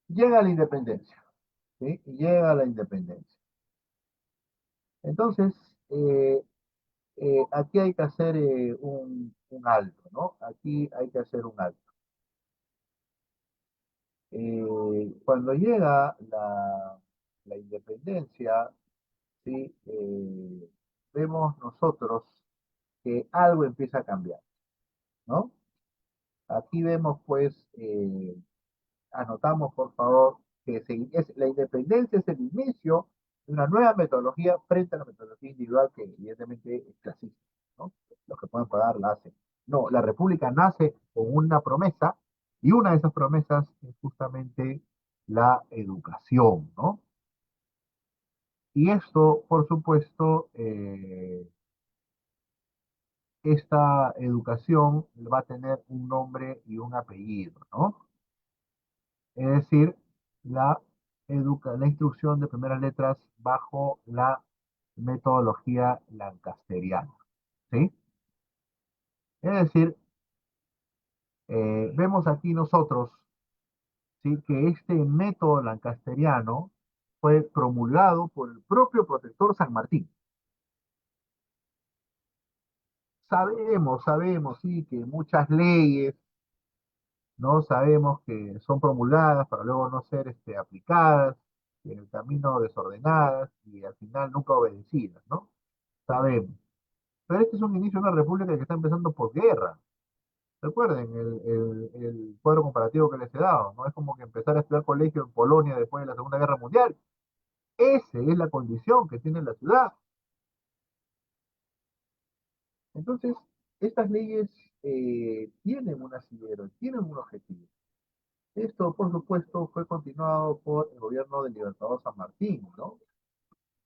Llega la independencia, ¿sí? Y llega la independencia. Entonces, eh, aquí hay que hacer un alto, ¿no? Aquí hay que hacer un alto. Cuando llega la independencia, ¿sí? Vemos nosotros que algo empieza a cambiar, ¿no? Aquí vemos, pues, anotamos, por favor, que la independencia es el inicio de una nueva metodología frente a la metodología individual que evidentemente es clasista, ¿no? Los que pueden pagar la hacen. No, la república nace con una promesa y una de esas promesas es justamente la educación, ¿no? Y esto, por supuesto, esta educación va a tener un nombre y un apellido, ¿no? Es decir, la instrucción de primeras letras bajo la metodología lancasteriana, ¿sí? Es decir, vemos aquí nosotros, ¿sí? Que este método lancasteriano fue promulgado por el propio protector San Martín. Sabemos, sí, que muchas leyes, ¿no? Sabemos que son promulgadas para luego no ser aplicadas, en el camino desordenadas y al final nunca obedecidas, ¿no? Sabemos. Pero este es un inicio de una república que está empezando por guerra. Recuerden el cuadro comparativo que les he dado, ¿no? Es como que empezar a estudiar colegio en Polonia después de la Segunda Guerra Mundial. Esa es la condición que tiene la ciudad. Entonces, estas leyes tienen un asidero, tienen un objetivo. Esto, por supuesto, fue continuado por el gobierno del Libertador San Martín, ¿no?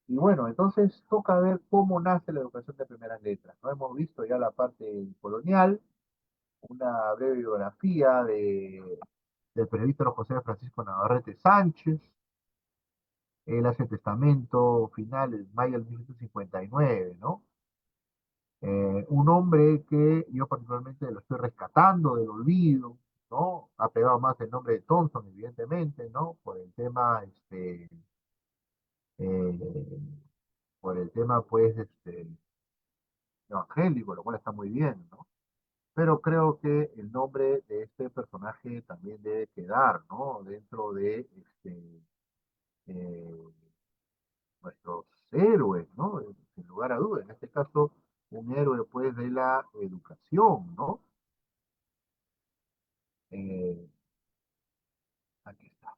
Y bueno, entonces toca ver cómo nace la educación de primeras letras, ¿no? Hemos visto ya la parte colonial, una breve biografía del periodista José Francisco Navarrete Sánchez. Él hace testamento final en mayo de 1959, ¿no? Un hombre que yo particularmente lo estoy rescatando del olvido, ¿no? Ha pegado más el nombre de Thompson, evidentemente, ¿no? Eh, por el tema, pues, evangélico, lo cual está muy bien, ¿no? Pero creo que el nombre de este personaje también debe quedar, ¿no? Dentro de eh, nuestros héroes, ¿no? Sin lugar a dudas. En este caso, un héroe, pues, de la educación, ¿no? Eh, aquí está.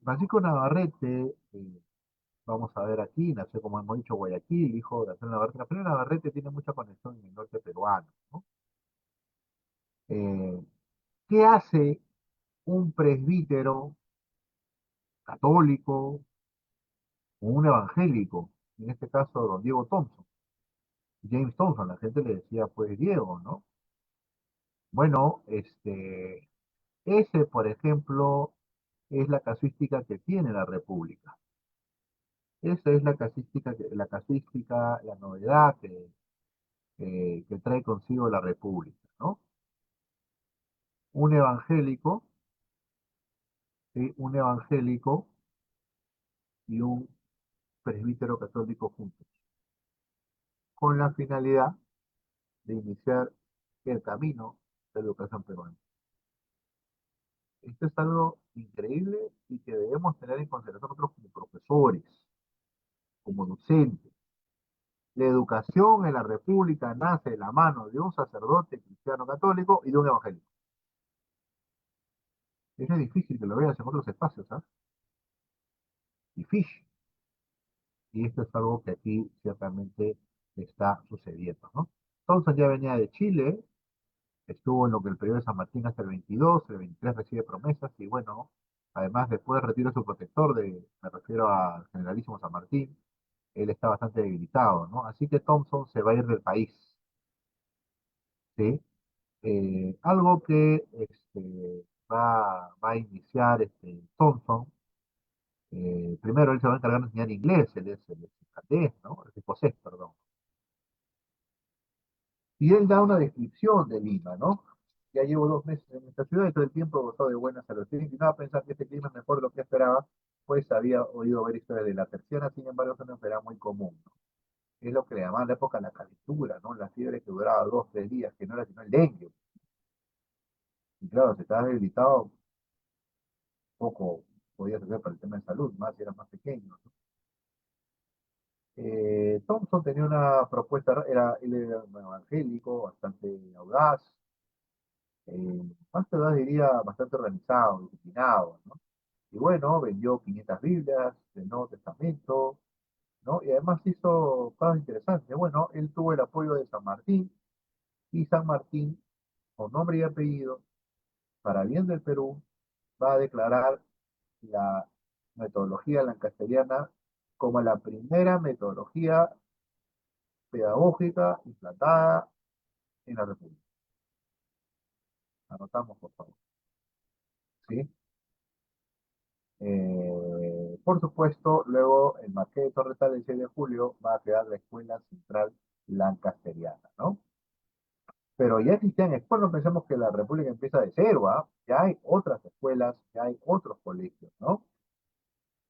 Francisco Navarrete, vamos a ver aquí, nació, como hemos dicho, Guayaquil, hijo de Antonio Navarrete. Antonio Navarrete tiene mucha conexión en el norte peruano, ¿no? Eh, ¿Qué hace un presbítero católico o un evangélico? En este caso, don Diego Thompson, James Thompson, la gente le decía pues Diego, ¿no? Bueno, ese, por ejemplo, es la casuística que tiene la República. Esa es la novedad que trae consigo la República, ¿no? Un evangélico ¿sí? Un evangélico y un presbítero católico juntos, con la finalidad de iniciar el camino de la educación peruana. Esto es algo increíble y que debemos tener en consideración nosotros como profesores, como docentes. La educación en la República nace de la mano de un sacerdote cristiano católico y de un evangélico. Eso es difícil que lo veas en otros espacios, ¿sabes? Difícil. Y esto es algo que aquí ciertamente está sucediendo, ¿no? Thompson ya venía de Chile, estuvo en lo que el periodo de San Martín hasta el 22, el 23 recibe promesas y bueno, además después retira su protector, me refiero al generalísimo San Martín, él está bastante debilitado, ¿no? Así que Thompson se va a ir del país, ¿sí? Algo que va a iniciar Thompson, primero él se va a encargar de enseñar inglés, él es irlandés, ¿no? Es escocés, perdón. Y él da una descripción de Lima, ¿no? Ya llevo 2 meses en esta ciudad y todo el tiempo he gozado de buena salud. Estoy inclinado a pensar que este clima es mejor de lo que esperaba, pues había oído ver historias de la terciana, sin embargo, es una enfermedad muy común, ¿no? Es lo que le llamaban en la época la calentura, ¿no? La fiebre que duraba 2, 3 días, que no era sino el dengue. Y claro, si estabas debilitado, poco podías hacer para el tema de salud, más si eras más pequeño, ¿no? Thompson tenía una propuesta, él era un evangélico, bastante audaz, más que audaz diría bastante organizado, disciplinado, ¿no? Y bueno, vendió 500 Biblias del Nuevo Testamento, ¿no? Y además hizo cosas interesantes. Bueno, él tuvo el apoyo de San Martín, y San Martín, con nombre y apellido, para bien del Perú, va a declarar la metodología lancasteriana como la primera metodología pedagógica implantada en la República. Anotamos, por favor. ¿Sí? Por supuesto, luego el Marqués de Torres el 6 de julio va a crear la Escuela Central Lancasteriana, ¿no? Pero ya existían escuelas, no pensemos que la República empieza de cero, ¿ah? Ya hay otras escuelas, ya hay otros colegios, ¿no?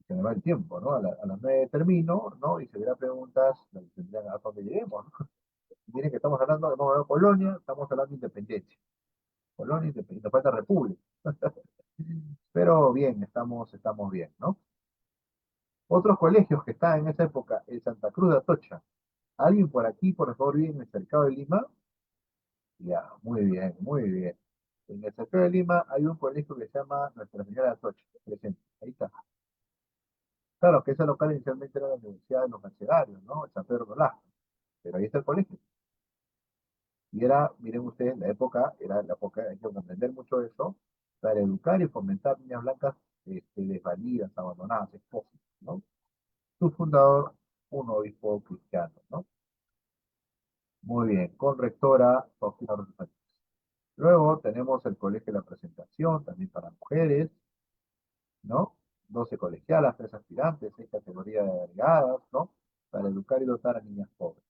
Se me va el tiempo, ¿no? A las 9 termino, ¿no? Y si hubiera preguntas, tendrían a dónde lleguemos, ¿no? Miren que estamos hablando de nuevo colonia, estamos hablando de independencia. Colonia, independencia, nos falta república. Pero bien, estamos bien, ¿no? Otros colegios que estaban en esa época, el Santa Cruz de Atocha. ¿Alguien por aquí, por favor, vive en el cercado de Lima? Ya, muy bien, muy bien. En el cercado de Lima hay un colegio que se llama Nuestra Señora de Atocha, presente. Ahí está. Claro que ese local inicialmente era la Universidad de los Mercedarios, ¿no? El San Pedro Nolasco. Pero ahí está el colegio. Y era, miren ustedes, era la época, hay que comprender mucho eso, para educar y fomentar niñas blancas desvalidas, abandonadas, esposas, ¿no? Su fundador, un obispo cristiano, ¿no? Muy bien, con rectora Sofía Rodríguez. Luego tenemos el Colegio de la Presentación, también para mujeres, ¿no? 12 colegialas, 3 aspirantes, 6 categorías de agregadas, ¿no? Para educar y dotar a niñas pobres.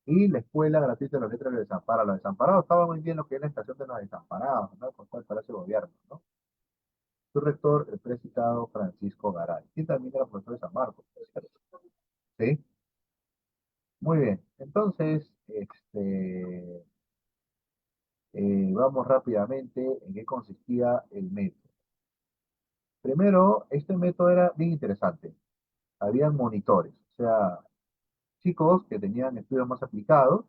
Y la escuela gratuita de los letras de Desamparados. Los desamparados estaban muy bien lo que es la estación de los desamparados, ¿no? Con todo el Palacio de Gobierno, ¿no? Su rector, el precitado Francisco Garay, y también era profesor de San Marcos, ¿sí? Muy bien. Entonces, vamos rápidamente en qué consistía el método. Primero, este método era bien interesante. Habían monitores, o sea, chicos que tenían estudios más aplicados,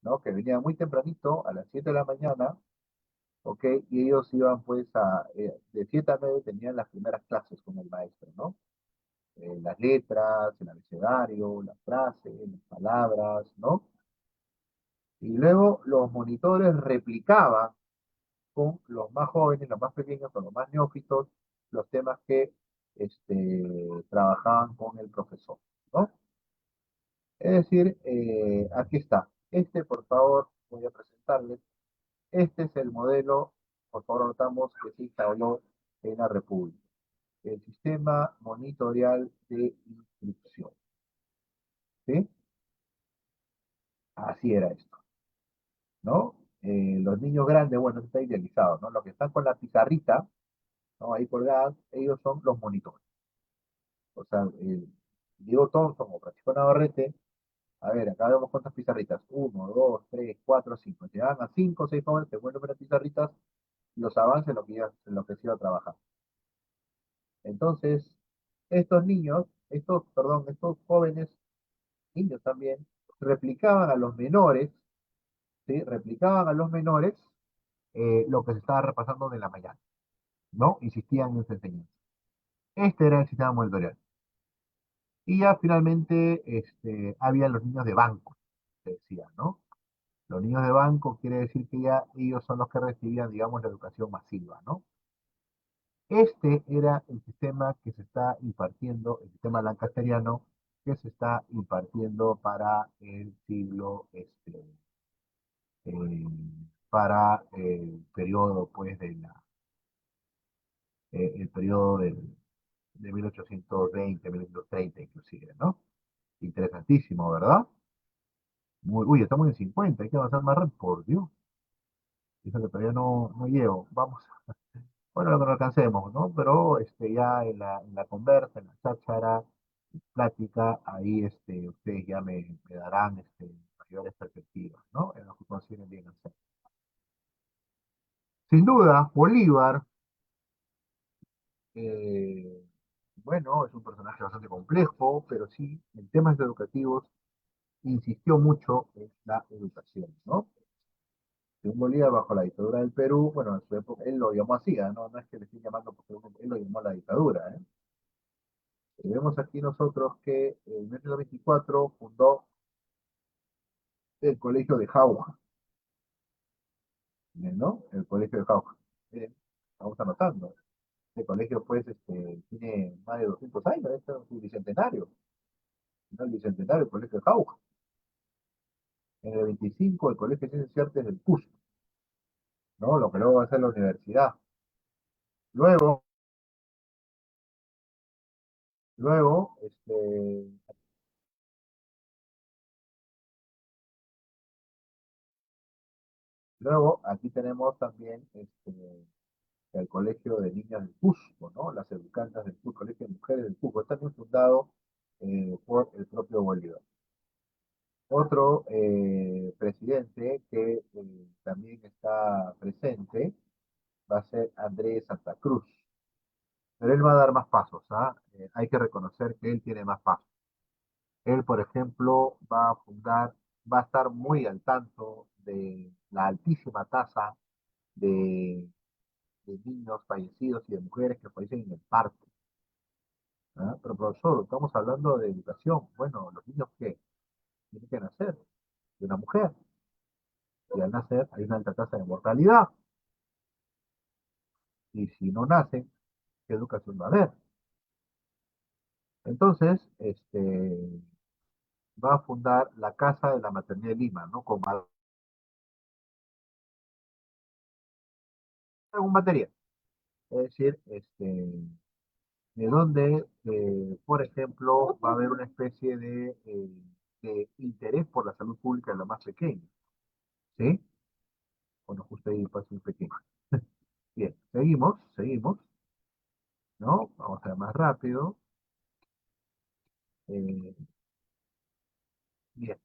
¿no? Que venían muy tempranito, a las 7 de la mañana, ¿ok? Y ellos iban pues de 7 a 9 tenían las primeras clases con el maestro, ¿no? Las letras, el abecedario, las frases, las palabras, ¿no? Y luego los monitores replicaban con los más jóvenes, los más pequeños, con los más neófitos, los temas que trabajaban con el profesor, ¿no? Es decir, aquí está. Por favor, voy a presentarles. Este es el modelo, por favor, notamos que se instaló en la República. El sistema monitorial de instrucción. ¿Sí? Así era esto, ¿no? Los niños grandes, bueno, eso está idealizado, ¿no? Los que están con la pizarrita, ¿no? Ahí colgadas, ellos son los monitores. O sea, Diego Thompson o Francisco Navarrete, a ver, acá vemos cuántas pizarritas. Uno, dos, tres, cuatro, cinco. Llegan a cinco o seis jóvenes, te vuelven las pizarritas, los avances en lo que se iba a trabajar. Entonces, estos niños, estos jóvenes, niños también, replicaban a los menores, ¿sí? Replicaban a los menores lo que se estaba repasando de la mañana, ¿no? Insistían en su enseñanza. Este era el sistema monitorial. Y ya finalmente había los niños de banco, se decía, ¿no? Los niños de banco quiere decir que ya ellos son los que recibían, digamos, la educación masiva, ¿no? Este era el sistema que se está impartiendo, el sistema lancasteriano, que se está impartiendo para el siglo, eh, para el periodo, pues, el periodo de 1820, 1930 inclusive, ¿no? Interesantísimo, ¿verdad? Uy, estamos en 50, hay que avanzar más rápido, por Dios. Eso que todavía no llego. Vamos, bueno, lo que no alcancemos, ¿no? Pero ya en la conversa, en la cháchara, plática, ahí ustedes ya me darán mayores perspectivas, ¿no? En lo que consideren bien hacer. Sin duda, Bolívar, eh, bueno, es un personaje bastante complejo, pero sí, en temas educativos, insistió mucho en la educación, ¿no? Simón Bolívar bajo la dictadura del Perú, bueno, en su época, él lo llamó así, ¿ah? No, no es que le esté llamando porque él lo llamó la dictadura, ¿eh? Vemos aquí nosotros que en 1924 fundó el Colegio de Jauja, ¿no? El Colegio de Jauja. Miren, estamos anotando. Este colegio, pues, tiene más de 200 años, este es un bicentenario, ¿no? El bicentenario del Colegio de Jauja. En el 25, el Colegio de Ciencias y Artes del Cusco, ¿no? Lo que luego va a ser la universidad. Luego, luego, luego aquí tenemos también el Colegio de Niñas del Cusco, ¿no? Las educandas del Cusco, Colegio de Mujeres del Cusco. Está también fundado por el propio Bolívar. Otro presidente que también está presente va a ser Andrés Santa Cruz. Pero él va a dar más pasos, ¿ah? Hay que reconocer que él tiene más pasos. Él, por ejemplo, va a estar muy al tanto de la altísima tasa de, de niños fallecidos y de mujeres que fallecen en el parto. ¿Ah? Pero profesor, estamos hablando de educación. Bueno, los niños que tienen que nacer de una mujer y al nacer hay una alta tasa de mortalidad. Y si no nacen, ¿qué educación va a haber? Entonces, va a fundar la Casa de la Maternidad de Lima, ¿no? Con algún material. Es decir, de donde, por ejemplo, va a haber una especie de interés por la salud pública de la más pequeña, ¿sí? Bueno, justo ahí pasa un pequeño. Bien, seguimos, ¿no? Vamos a ver más rápido. Eh, bien,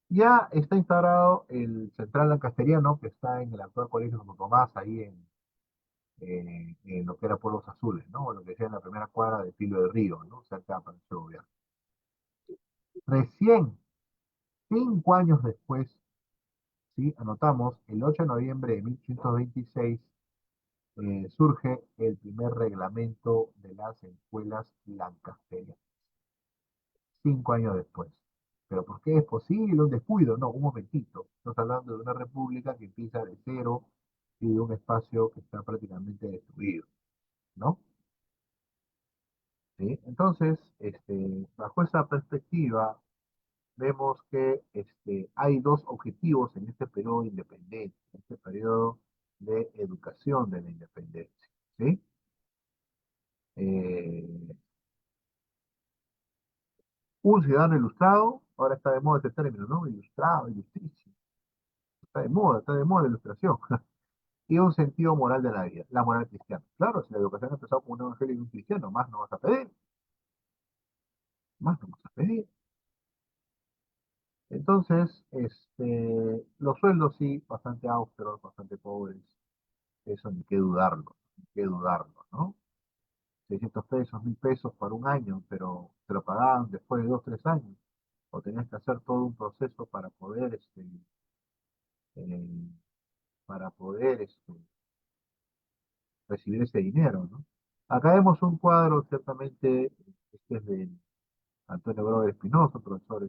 ya está instalado el Central Lancasteriano, que está en el actual Colegio Santo Tomás, ahí en lo que era Pueblos Azules, ¿no? Lo que decía en la primera cuadra de Pilo del Río, ¿no? Cerca de Palacio de Gobierno. Recién, 5 años después, ¿sí? Anotamos, el 8 de noviembre de 1826, surge el primer reglamento de las escuelas lancasterianas. 5 años después. ¿Pero por qué es posible un descuido? No, un momentito. Estamos hablando de una república que empieza de cero y de un espacio que está prácticamente destruido, ¿no? ¿Sí? Entonces, bajo esa perspectiva, vemos que hay dos objetivos en este periodo de independencia, en este periodo de educación de la independencia, ¿sí? Eh, un ciudadano ilustrado, ahora está de moda este término, ¿no? Ilustrado, ilustrísimo, está de moda la ilustración. y un sentido moral de la vida, la moral cristiana. Claro, si la educación ha empezado con un evangelio y un cristiano, más no vas a pedir, más no vas a pedir. Entonces, los sueldos sí, bastante austeros, bastante pobres, eso ni qué dudarlo, ni qué dudarlo, ¿no? 600 pesos, 1000 pesos para un año, pero te lo pagaban después de 2, 3 años, o tenías que hacer todo un proceso eh, para poder recibir ese dinero, ¿no? Acá vemos un cuadro, ciertamente, este es de Antonio Grover Espinosa, profesor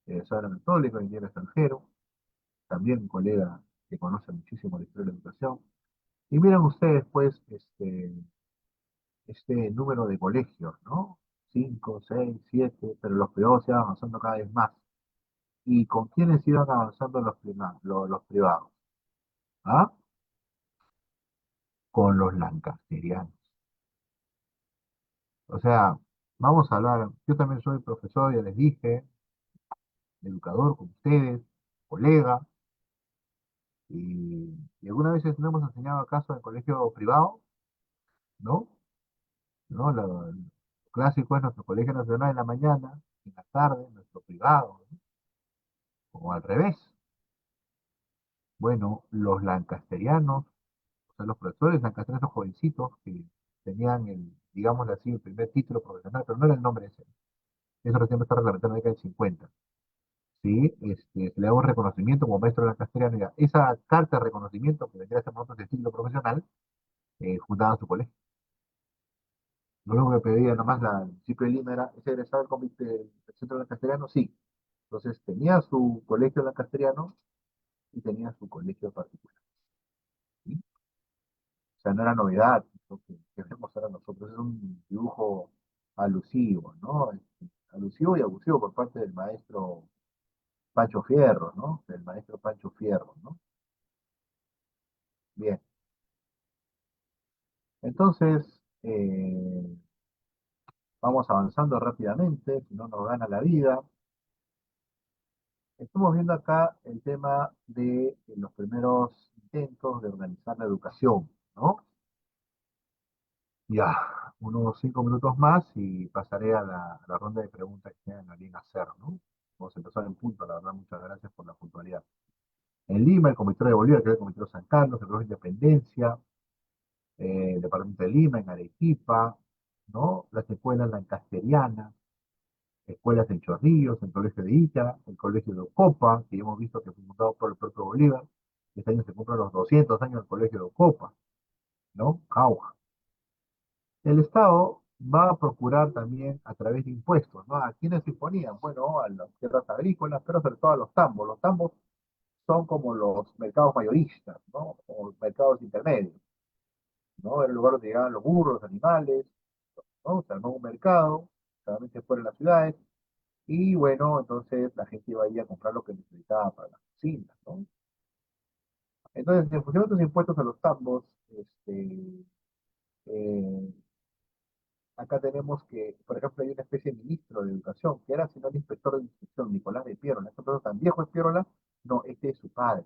de Sagrada Católica, inglés extranjero, también un colega que conoce muchísimo la historia de la educación. Y miren ustedes, pues, este número de colegios, ¿no? 5, 6, 7, pero los privados se van avanzando cada vez más. ¿Y con quiénes iban avanzando los privados? ¿Ah? Con los lancasterianos. O sea, vamos a hablar, yo también soy profesor, ya les dije, educador con ustedes, colega, y algunas veces no hemos enseñado acaso en colegio privado, ¿no? ¿No? Lo clásico es nuestro colegio nacional en la mañana, en la tarde, nuestro privado, ¿no? O al revés. Bueno, los lancasterianos, o sea, los profesores lancasterianos, esos jovencitos que tenían digámoslo así, el primer título profesional, pero no era el nombre ese. Eso recién está reglamentado en la década del 50. ¿Sí? Se le da un reconocimiento como maestro de lancasteriano. Ya. Esa carta de reconocimiento que vendría a ser nosotros de título profesional, fundaba su colegio. Lo único que pedía nomás el municipio de Lima era, ¿es egresado del comité del centro lancasteriano? Sí. Entonces tenía su colegio lancasteriano y tenía su colegio particular. ¿Sí? O sea, no era novedad lo que vemos ahora nosotros, es un dibujo alusivo, ¿no? Alusivo y abusivo por parte del maestro Pancho Fierro, ¿no? Del maestro Pancho Fierro, ¿no? Bien, entonces vamos avanzando rápidamente, si no nos gana la vida. Estamos viendo acá el tema de los primeros intentos de organizar la educación, ¿no? Ya, unos 5 minutos más y pasaré a la ronda de preguntas que tengan a bien hacer, ¿no? Vamos a empezar en punto, la verdad, muchas gracias por la puntualidad. En Lima, el Comité de Bolívar, que es el Comité de San Carlos, el Colegio de Independencia, el Departamento de Lima, en Arequipa, ¿no? Las escuelas lancasterianas, escuelas en Chorrillos, el Colegio de Ita, el Colegio de Ocopa, que ya hemos visto que fue fundado por el propio Bolívar. Este año se cumplen los 200 años del Colegio de Ocopa, ¿no? Jauja. El Estado va a procurar también a través de impuestos, ¿no? ¿A quiénes se imponían? Bueno, a las tierras agrícolas, pero sobre todo a los tambos. Los tambos son como los mercados mayoristas, ¿no? O mercados intermedios, ¿no? Era el lugar donde llegaban los burros, los animales, ¿no? Se armó un mercado, solamente fuera de las ciudades, y bueno, entonces la gente iba ahí a comprar lo que necesitaba para la cocina, ¿no? Entonces, en función de los impuestos a los tambos, eh, acá tenemos que, por ejemplo, hay una especie de ministro de educación, que era sino el inspector de instrucción, Nicolás de Piérola. Este persona tan viejo es Piérola, no, este es su padre,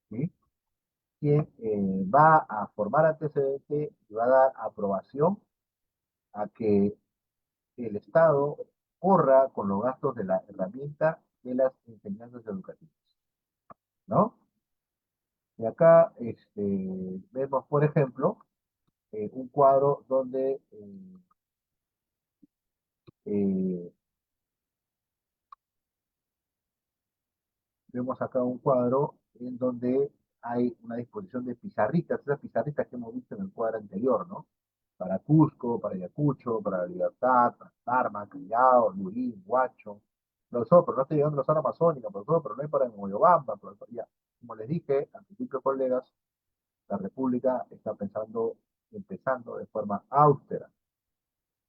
¿sí? Quien va a formar antecedente y va a dar aprobación a que el Estado corra con los gastos de la herramienta de las enseñanzas educativas, ¿no? Y acá vemos, por ejemplo, un cuadro donde eh, vemos acá un cuadro en donde hay una disposición de pizarritas, esas pizarritas que hemos visto en el cuadro anterior, ¿no? Para Cusco, para Ayacucho, para La Libertad, para Tarma, Callao, Lurín, Huacho, pero no estoy llegando a la zona amazónica, pero no hay para Moyobamba, ya, como les dije, a principio, colegas, la República está empezando de forma austera,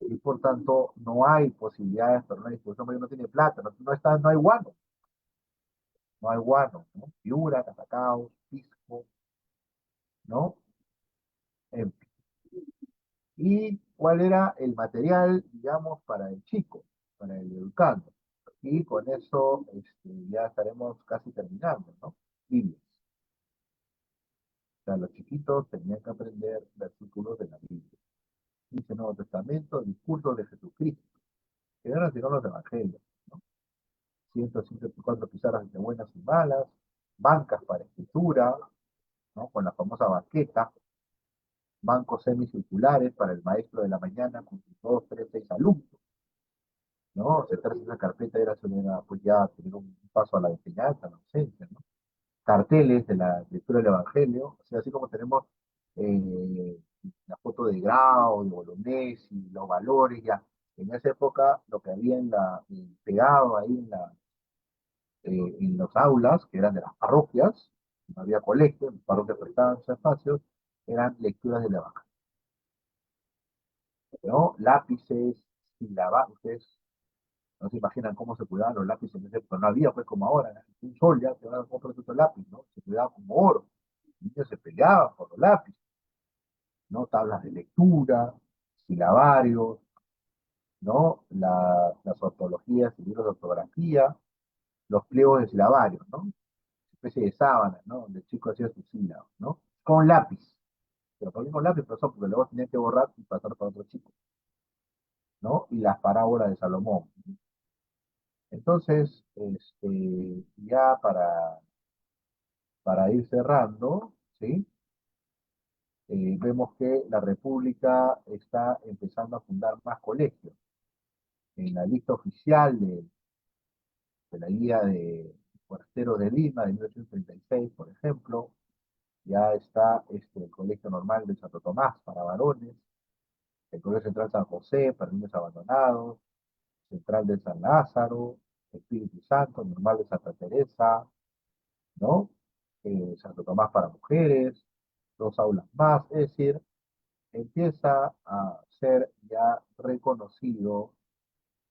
y por tanto no hay posibilidades para una disposición, porque no tiene plata, no hay guano, no hay guano, ¿no? Piura, Catacaos, Pisco, ¿no? En fin. ¿Y cuál era el material, digamos, para el chico, para el educando? Y con eso ya estaremos casi terminando, ¿no? Biblias. O sea, los chiquitos tenían que aprender versículos de la Biblia. Dice Nuevo Testamento, discursos de Jesucristo, que eran sino los evangelios, ¿no? 154 pizarras de buenas y malas, bancas para escritura, ¿no? Con la famosa banqueta, bancos semicirculares para el maestro de la mañana con sus 2, 3, 6 alumnos, ¿no? Sentarse en esa carpeta pues ya tener un paso a la enseñanza, a la docencia, ¿no? Carteles de la lectura del Evangelio, o sea, así como tenemos eh, la foto de Grau, de Bolognesi, los valores, ya. En esa época, lo que había pegado ahí en los aulas, que eran de las parroquias, no había colegio, las parroquias prestaban sus espacios, eran lecturas del Evangelio, ¿no? Lápices, ustedes no se imaginan cómo se cuidaban los lápices en ese época, no había pues como ahora, un sol ya te van a comprar otro lápiz, ¿no? Se cuidaba como oro, los niños se peleaban por los lápices, ¿no? Tablas de lectura, silabarios, ¿no? Las ortologías y libros de ortografía, los pliegos de silabarios, ¿no? Especie de sábana, ¿no? Donde el chico hacía sus sílabas, ¿no? Con lápiz. Pero ¿por qué con lápiz? Profesor, porque luego tenía que borrar y pasar para otro chico, ¿no? Y las parábolas de Salomón. Entonces, ya para ir cerrando, ¿sí? Vemos que la República está empezando a fundar más colegios. En la lista oficial de la guía de Forasteros de Lima de 1936, por ejemplo, ya está el Colegio Normal de Santo Tomás para varones, el Colegio Central San José para niños abandonados, Central de San Lázaro, Espíritu Santo, Normal de Santa Teresa, ¿no? Santo Tomás para mujeres, 2 aulas más, es decir, empieza a ser ya reconocido,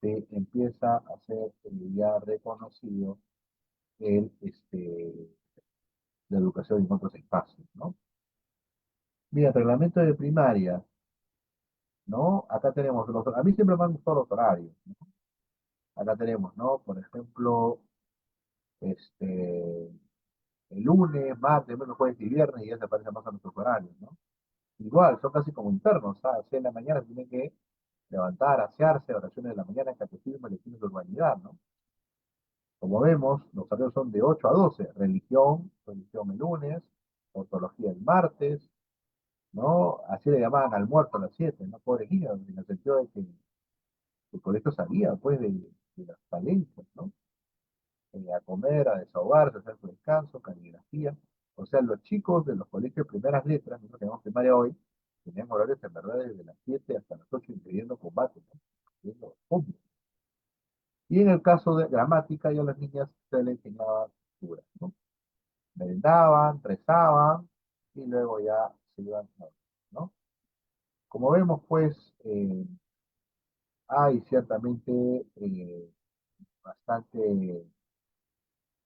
empieza a ser ya reconocido el, la educación en otros espacios, ¿no? Mira, el reglamento de primaria, ¿no? Acá tenemos, a mí siempre me han gustado los horarios, ¿no? Acá tenemos, ¿no? Por ejemplo, el lunes, martes, menos jueves y viernes, y ya se parece más a nuestros horarios, ¿no? Igual, son casi como internos, ¿sabes? 6 de la mañana se tienen que levantar, asearse, oraciones de la mañana, catecismo, lecciones de urbanidad, ¿no? Como vemos, los horarios son de 8 a 12, religión el lunes, ontología el martes, ¿no? Así le llamaban almuerzo a las 7, ¿no? Pobre niño, en el sentido de que el colegio salía, pues, de las falencias, ¿no? A comer, a desahogarse, a hacer su descanso, caligrafía. O sea, los chicos de los colegios de primeras letras, nosotros tenemos primaria hoy, tenían horarios en verdad desde las 7 hasta las 8, incluyendo combate, ¿no? Incluyendo combos. Y en el caso de gramática, ya a las niñas se les enseñaba lectura, ¿no? Merendaban, rezaban, y luego ya se iban a dormir, ¿no? Como vemos, pues, hay ciertamente bastante,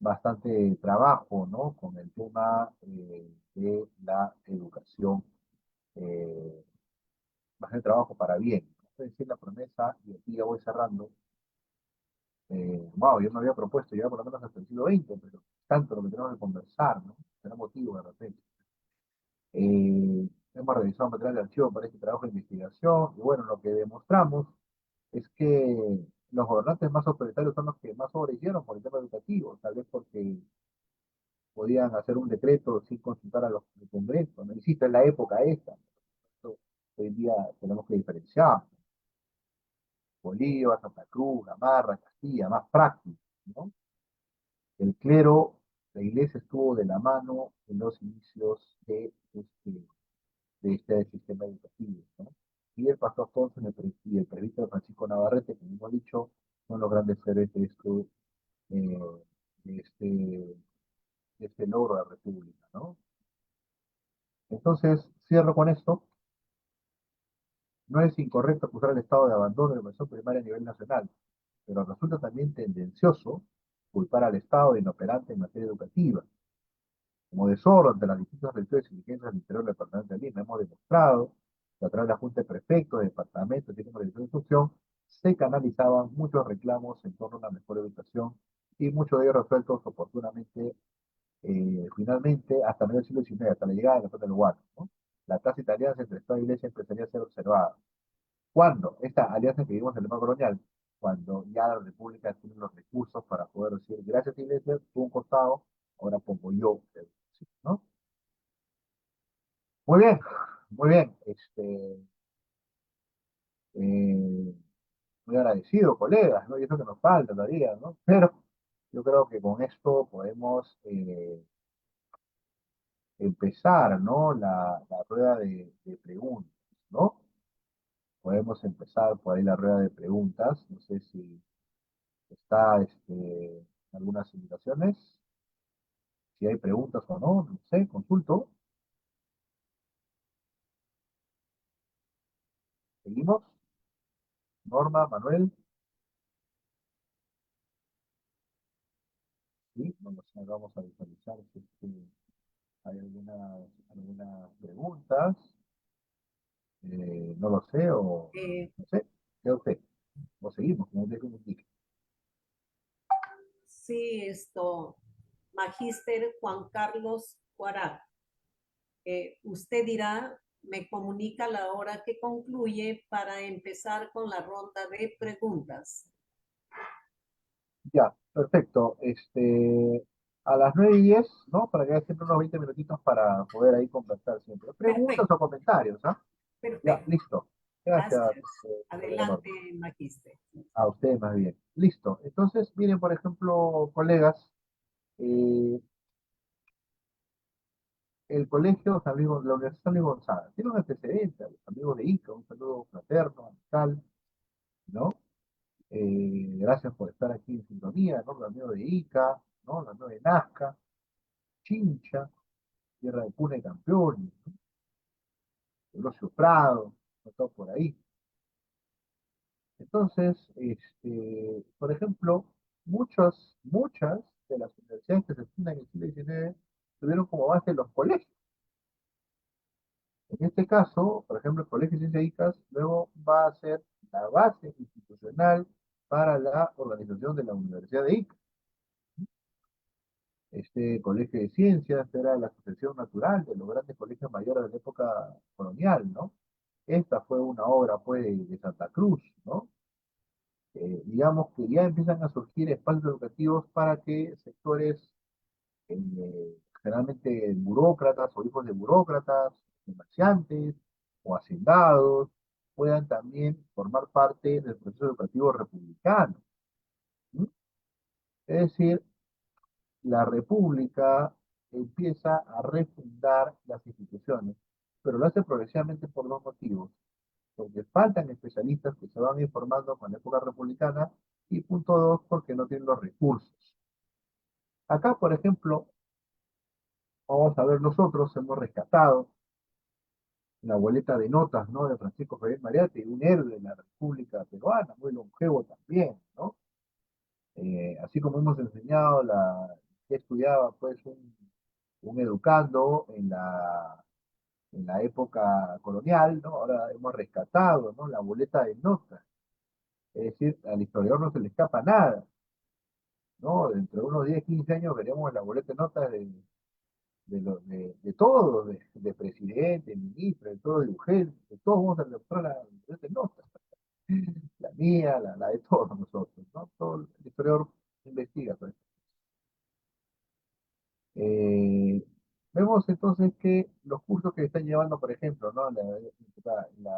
bastante trabajo, ¿no? Con el tema de la educación, eh, bastante trabajo para bien. Es decir, la promesa, y aquí ya voy cerrando, wow, yo me había propuesto llegar por lo menos hasta el siglo XX, pero tanto lo que tenemos que conversar, ¿no? Será motivo de repente. Hemos revisado material de archivo para este trabajo de investigación, y bueno, lo que demostramos es que los gobernantes más autoritarios son los que más sobrehicieron por el tema educativo, tal vez porque podían hacer un decreto sin consultar a los del Congreso, ¿no? Insisto, en la época esta. Hoy en día tenemos que diferenciar Bolívar, Santa Cruz, Gamarra, Castilla, más práctico, ¿no? El clero, la iglesia estuvo de la mano en los inicios de este sistema educativo, ¿no? Y el pastor Thompson y el presbítero Francisco Navarrete, como hemos dicho, son los grandes héroes eh, de este, de este logro de la República, ¿no? Entonces, cierro con esto. No es incorrecto acusar al Estado de abandono de la educación primaria a nivel nacional, pero resulta también tendencioso culpar al Estado de inoperante en materia educativa. Como desorden ante las distintas recciones y diligencias del interior del Departamento de Lima, hemos demostrado que a través de la Junta de Prefectos, de Departamentos y de Dirección de Instrucción se canalizaban muchos reclamos en torno a una mejor educación y muchos de ellos resueltos oportunamente Finalmente, hasta medio del siglo XIX, hasta la llegada de la Flota del Guano, ¿no? La tácita alianza entre Estado e Iglesia empezaría a ser observada. ¿Cuándo? Esta alianza que vimos en el tema colonial, cuando ya la República tiene los recursos para poder decir, gracias Iglesia, tú un costado, ahora pongo yo, ¿no? Muy bien, muy bien. Eh, Muy agradecido, colegas, ¿no? Y eso que nos falta todavía, ¿no? Pero yo creo que con esto podemos empezar, ¿no? La rueda de preguntas, ¿no? Podemos empezar por ahí la rueda de preguntas. No sé si está algunas invitaciones, si hay preguntas o no, no sé, consulto. Seguimos. Norma, Manuel, sí, vamos a visualizar si es que hay algunas preguntas. No lo sé, o Eh, no sé, ¿qué usted? O seguimos, como usted indique. sí, Magíster Juan Carlos Cuará. Usted dirá, me comunica la hora que concluye para empezar con la ronda de preguntas. Ya, perfecto. A las 9:10, ¿no? Para que haya siempre unos 20 minutitos para poder ahí conversar siempre. Preguntas o Perfecto, comentarios, ¿ah? Ya, perfecto. listo. Gracias, Gracias. colega Adelante, Norma. Magíster. A ustedes más bien. Listo. Entonces, miren, por ejemplo, colegas, eh, el colegio San Luis, la Universidad San Luis Gonzaga tiene un antecedente a los amigos de ICA, un saludo fraterno, amical, ¿no? Gracias por estar aquí en sintonía, ¿no? Los amigos de ICA, ¿no? Los amigos de Nazca, Chincha, Tierra de Cuna y Campeones, ¿no? Eulogio Prado, ¿no? Todo por ahí. Entonces, por ejemplo, muchas de las universidades que se fundan en el siglo XIX tuvieron como base los colegios. En este caso, por ejemplo, el Colegio de Ciencias Médicas luego va a ser la base institucional para la organización de la Universidad de Ica. Este colegio de ciencias era la sucesión natural de los grandes colegios mayores de la época colonial, ¿no? Esta fue una obra, pues, de Santa Cruz, ¿no? Digamos que ya empiezan a surgir espacios educativos para que sectores, generalmente burócratas o hijos de burócratas, comerciantes o hacendados, puedan también formar parte del proceso educativo republicano. ¿Sí? Es decir, la República empieza a refundar las instituciones, pero lo hace progresivamente por dos motivos. Porque faltan especialistas que se van informando con la época republicana y punto dos, porque no tienen los recursos. Acá, por ejemplo, vamos a ver, nosotros hemos rescatado la boleta de notas, ¿no? De Francisco Javier Mariate, un héroe de la República Peruana, muy longevo también, ¿no? Así como hemos enseñado que estudiaba pues un educando en la época colonial, ¿no? Ahora hemos rescatado, ¿no? La boleta de notas. Es decir, al historiador no se le escapa nada, ¿no? Dentro de unos 10, 15 años veremos la boleta de notas de todos, de presidente, ministro, de todo, de UGEL, de todos vamos a encontrar la boleta de notas, la mía, la de todos nosotros, ¿no? Todo el historiador investiga, pues. Eh, Vemos entonces que los cursos que están llevando, por ejemplo, ¿no? La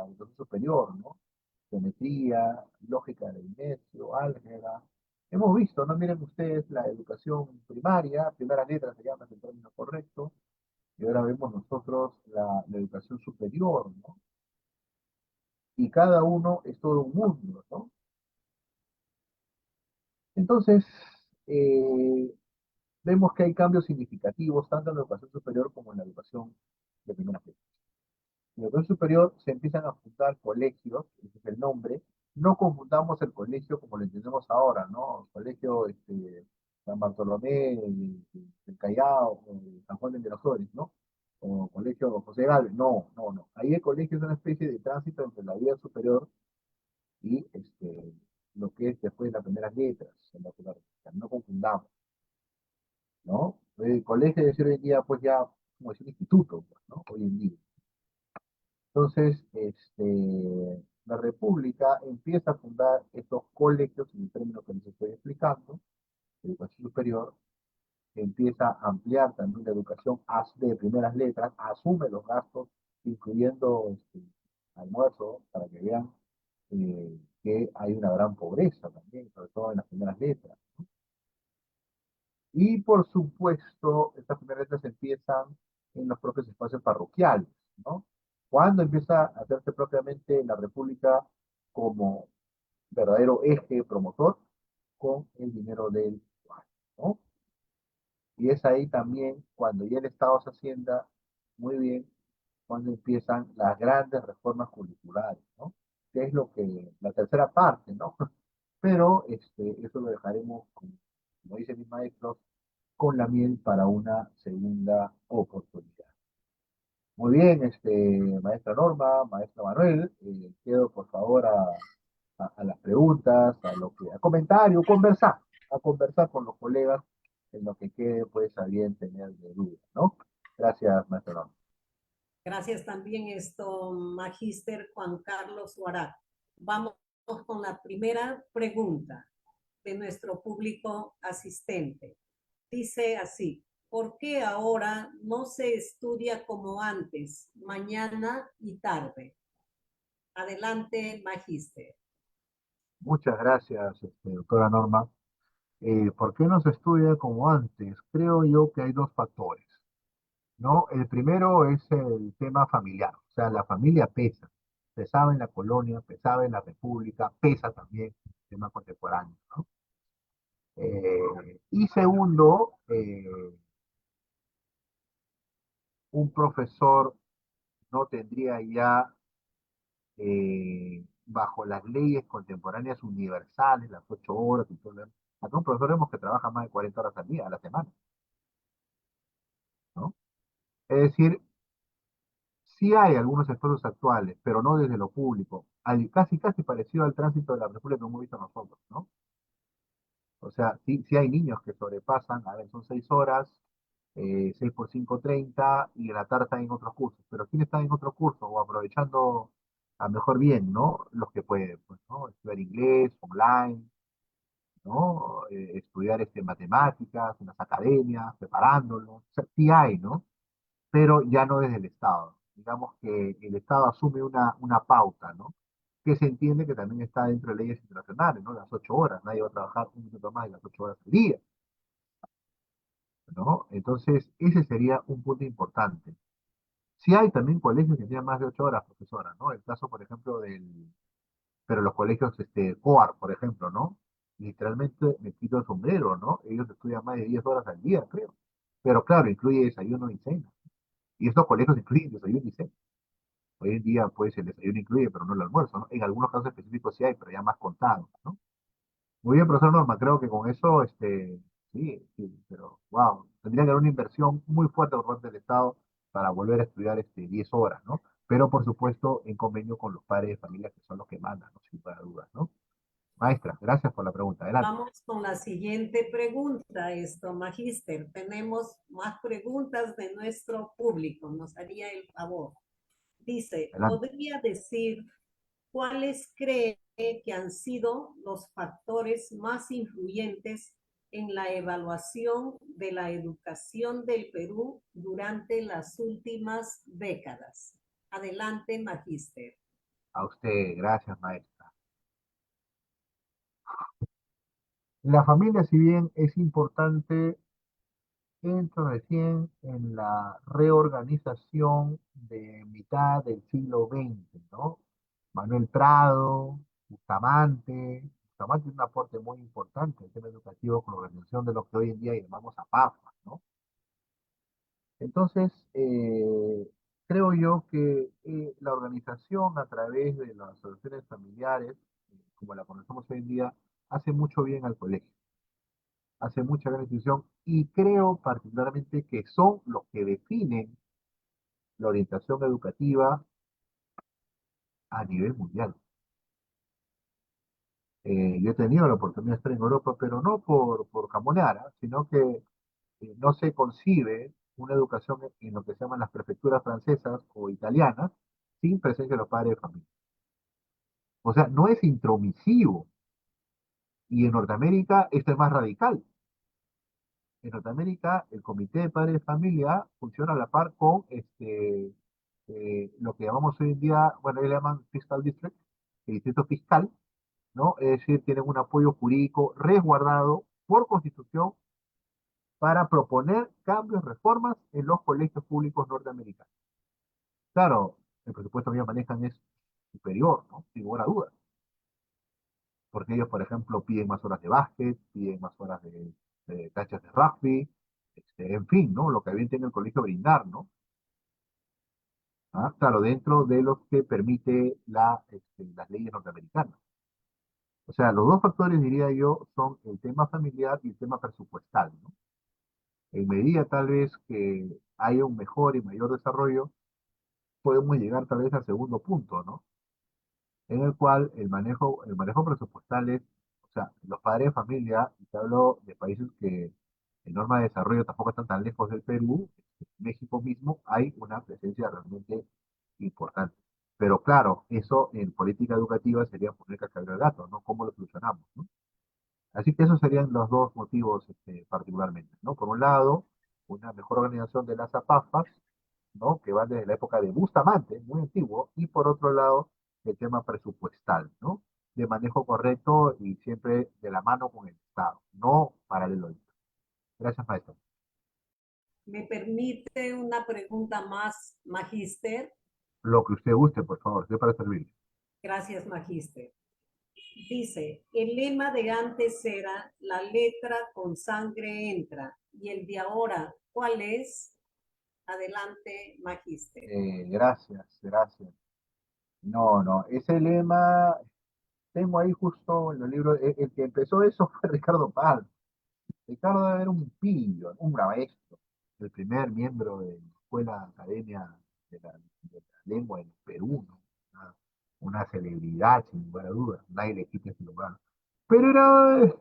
educación superior, ¿no? Geometría, lógica de inicio, álgebra. Hemos visto, ¿no? Miren ustedes la educación primaria, primeras letras se llama, es el término correcto, y ahora vemos nosotros la educación superior, ¿no? Y cada uno es todo un mundo, ¿no? Entonces, eh, vemos que hay cambios significativos tanto en la educación superior como en la educación de primeras letras. En la educación superior se empiezan a fundar colegios, ese es el nombre. No confundamos el colegio como lo entendemos ahora, ¿no? Colegio San Bartolomé, del Callao, San Juan de Miraflores, ¿no? O colegio José Gálvez. No, no, no. Ahí el colegio es una especie de tránsito entre la vida superior y lo que es después las primeras letras, en la no confundamos, ¿no? El colegio, es decir, hoy en día, pues ya, como decir, instituto, pues, ¿no? Hoy en día. Entonces, la República empieza a fundar estos colegios, en el término que les estoy explicando, educación superior, empieza a ampliar también la educación de primeras letras, asume los gastos, incluyendo almuerzo, para que vean que hay una gran pobreza también, sobre todo en las primeras letras. Y por supuesto, estas primeras letras empiezan en los propios espacios parroquiales, ¿no? Cuando empieza a hacerse propiamente la República como verdadero eje promotor con el dinero del usuario, ¿no? Y es ahí también cuando ya el Estado se hacienda muy bien, cuando empiezan las grandes reformas curriculares, ¿no? Que es lo que, la tercera parte, ¿no? Pero eso lo dejaremos, como dicen mis maestros, con la miel para una segunda oportunidad. Muy bien, maestra Norma, maestra Manuel, quedo por favor a las preguntas, a comentario, a conversar con los colegas en lo que quede pues a bien tener de duda, ¿no? Gracias, maestra Norma. Gracias también Magíster Juan Carlos Huarat. Vamos con la primera pregunta de nuestro público asistente. Dice así, ¿por qué ahora no se estudia como antes, mañana y tarde? Adelante, Magíster. Muchas gracias, doctora Norma. ¿Por qué no se estudia como antes? Creo yo que hay dos factores, ¿no? El primero es el tema familiar, o sea, la familia pesa. Pesaba en la colonia, pesaba en la república, pesa también en el tema contemporáneo, ¿no? Y segundo, un profesor no tendría ya, bajo las leyes contemporáneas universales, las 8 horas y todo lo demás. Acá un profesor vemos que trabaja más de 40 horas al día, a la semana, ¿no? Es decir, sí hay algunos esfuerzos actuales, pero no desde lo público, casi casi parecido al tránsito de la República que hemos visto nosotros, ¿no? O sea, sí, sí hay niños que sobrepasan, a ver, son 6 horas, 6 por 5, 30, y en la tarde están en otros cursos. Pero ¿quién está en otros cursos o aprovechando a mejor bien, ¿no? Los que pueden, pues, ¿no? Estudiar inglés, online, ¿no? Estudiar matemáticas en las academias, preparándolos. O sea, sí hay, ¿no? Pero ya no desde el Estado. Digamos que el Estado asume una pauta, ¿no? Que se entiende que también está dentro de leyes internacionales, ¿no? Las 8 horas, nadie va a trabajar un minuto más de las 8 horas al día, ¿no? Entonces, ese sería un punto importante. Sí hay también colegios que tienen más de 8 horas, profesora, ¿no? El caso, por ejemplo, pero los colegios, COAR, por ejemplo, ¿no? Literalmente me quito el sombrero, ¿no? Ellos estudian más de 10 horas al día, creo. Pero claro, incluye desayuno y cena. Y estos colegios incluyen desayuno y cena. Hoy en día, pues, el desayuno incluye, pero no el almuerzo, ¿no? En algunos casos específicos sí hay, pero ya más contados, ¿no? Muy bien, profesor Norma, creo que con eso, sí, sí, pero, wow, tendría que haber una inversión muy fuerte por parte del Estado para volver a estudiar 10 horas, ¿no? Pero, por supuesto, en convenio con los padres de familia, que son los que mandan, ¿no? Sin lugar a dudas, ¿no? Maestra, gracias por la pregunta. Adelante. Vamos con la siguiente pregunta, Magíster. Tenemos más preguntas de nuestro público. Nos haría el favor. Dice, Adelante. ¿podría decir cuáles cree que han sido los factores más influyentes en la evaluación de la educación del Perú durante las últimas décadas? Adelante, Magíster. A usted, gracias, maestra. La familia, si bien es importante, entra recién en la reorganización de mitad del siglo XX, ¿no? Manuel Prado, Bustamante tiene un aporte muy importante en el tema educativo con la organización de lo que hoy en día llamamos APAFA, ¿no? Entonces, creo yo que la organización a través de las asociaciones familiares, como la conocemos hoy en día, hace mucho bien al colegio, hace mucha gran institución, y creo particularmente que son los que definen la orientación educativa a nivel mundial. Yo he tenido la oportunidad de estar en Europa, pero no por jamonear, ¿ah? Sino que no se concibe una educación en lo que se llaman las prefecturas francesas o italianas sin presencia de los padres de familia. O sea, no es intromisivo. Y en Norteamérica esto es más radical. En Norteamérica el comité de padres de familia funciona a la par con lo que llamamos hoy en día, bueno, ellos le llaman fiscal district, el distrito fiscal, ¿no? Es decir, tienen un apoyo jurídico resguardado por constitución para proponer cambios, reformas en los colegios públicos norteamericanos. Claro, el presupuesto que ellos manejan es superior, ¿no? Sin lugar a dudas. Porque ellos, por ejemplo, piden más horas de básquet, piden más horas de canchas de rugby, en fin, ¿no? Lo que bien tiene el colegio brindar, ¿no? ¿Ah? Claro, dentro de los que permite las leyes norteamericanas. O sea, los dos factores, diría yo, son el tema familiar y el tema presupuestal, ¿no? En medida tal vez que haya un mejor y mayor desarrollo, podemos llegar tal vez al segundo punto, ¿no? En el cual el manejo presupuestal es, o sea, los padres de familia, y te hablo de países que en norma de desarrollo tampoco están tan lejos del Perú, en México mismo hay una presencia realmente importante. Pero claro, eso en política educativa sería poner cascabel al gato, ¿no? ¿Cómo lo solucionamos, no? Así que esos serían los dos motivos particularmente, ¿no? Por un lado, una mejor organización de las APAFAS, ¿no? Que van desde la época de Bustamante, muy antiguo, y por otro lado, el tema presupuestal, ¿no? De manejo correcto y siempre de la mano con el Estado, no paralelo. Gracias, maestro. ¿Me permite una pregunta más, Magíster? Lo que usted guste, por favor, estoy para servirle. Gracias, Magíster. Dice, el lema de antes era la letra con sangre entra y el de ahora, ¿cuál es? Adelante, Magíster. Gracias, gracias. No, no, ese lema, tengo ahí justo en los libros, el que empezó eso fue Ricardo Palma. Ricardo debe haber un pillo, un maestro, el primer miembro de la Escuela Academia de la Lengua en Perú, ¿no? Una celebridad, sin lugar a dudas, nadie le quita ese lugar. Pero era,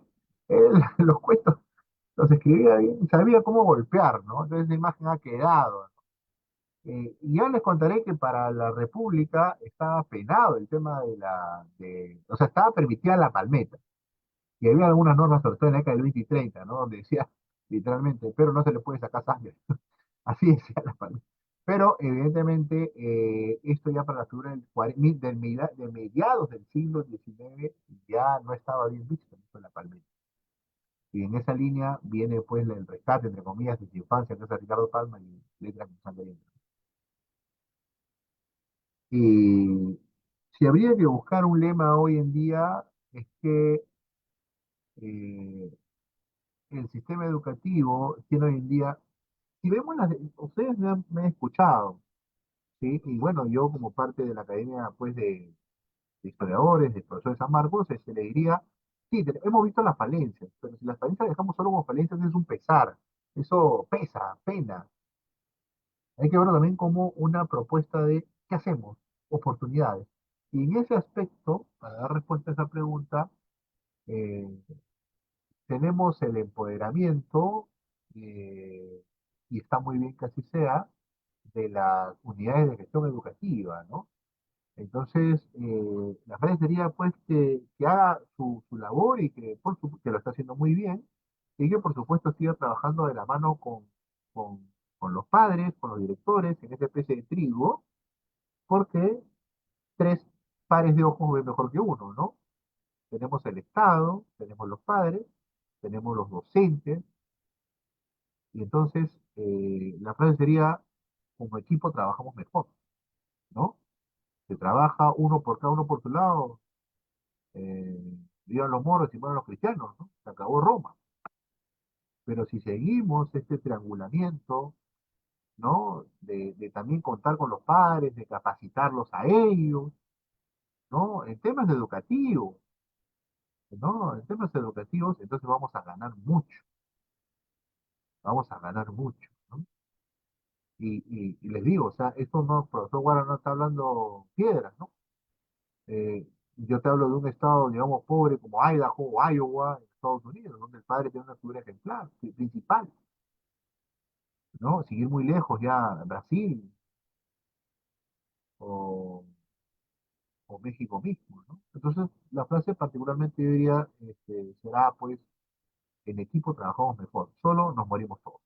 los cuentos los escribía bien, sabía cómo golpear, ¿no? Entonces esa imagen ha quedado. Y ya les contaré que para la República estaba penado el tema o sea, estaba permitida la palmeta. Y había algunas normas, sobre todo en la década del 20 y 30, ¿no? Donde decía literalmente, pero no se le puede sacar sangre. Así decía la palmeta. Pero evidentemente esto ya para la figura de mediados del siglo XIX ya no estaba bien visto, ¿no? La palmeta. Y en esa línea viene pues el rescate, entre comillas, de su infancia, que es Ricardo Palma y Letras con Sangre. Y si habría que buscar un lema hoy en día, es que eh, el sistema educativo tiene hoy en día, si vemos ustedes me han escuchado, ¿sí? Y bueno, yo como parte de la academia pues de historiadores, de profesores de San Marcos, se le diría, sí, hemos visto las falencias, pero si las falencias las dejamos solo como falencias es un pesar, eso pesa, pena. Hay que verlo también como una propuesta de qué hacemos, oportunidades. Y en ese aspecto, para dar respuesta a esa pregunta, eh, tenemos el empoderamiento, eh, y está muy bien que así sea, de las unidades de gestión educativa, ¿no? Entonces, la frase sería pues que haga su labor y que lo está haciendo muy bien y que por supuesto siga trabajando de la mano con los padres, con los directores, en esa especie de trigo, porque tres pares de ojos ven mejor que uno, ¿no? Tenemos el Estado, tenemos los padres, tenemos los docentes, y entonces la frase sería, como equipo trabajamos mejor, ¿no? Se trabaja uno por cada uno por su lado, eh, vivan los moros y mueran los cristianos, ¿no? Se acabó Roma. Pero si seguimos este triangulamiento, ¿no? De también contar con los padres, de capacitarlos a ellos, ¿no? En temas educativos, ¿no? En temas educativos, entonces vamos a ganar mucho, ¿no? Y les digo, o sea, esto no, profesor Guara no está hablando piedras, ¿no? Eh, yo te hablo de un estado, digamos, pobre como Idaho o Iowa, en Estados Unidos, donde el padre tiene una figura ejemplar, principal. ¿no? Seguir muy lejos ya, Brasil o, o México mismo, ¿no? Entonces, la frase particularmente yo diría, será, pues, en equipo trabajamos mejor, solo nos morimos todos.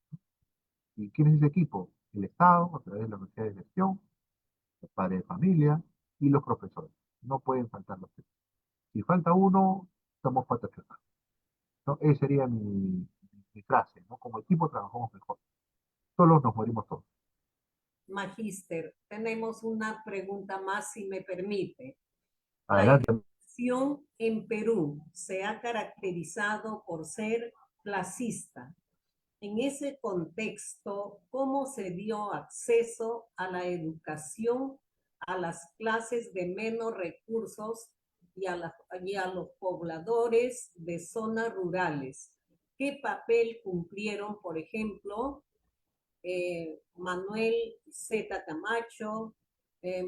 ¿Y quién es ese equipo? El Estado, a través de la Universidad de Gestión, los padres de familia y los profesores. No pueden faltar los tres. Si falta uno, estamos patachonados, ¿no? Esa sería mi frase, ¿no? Como equipo trabajamos mejor, solo nos morimos todos. Magíster, tenemos una pregunta más, si me permite. La Adelante. educación en Perú se ha caracterizado por ser clasista. En ese contexto, ¿cómo se dio acceso a la educación a las clases de menos recursos y a los pobladores de zonas rurales? ¿Qué papel cumplieron, por ejemplo, Manuel Z. Camacho,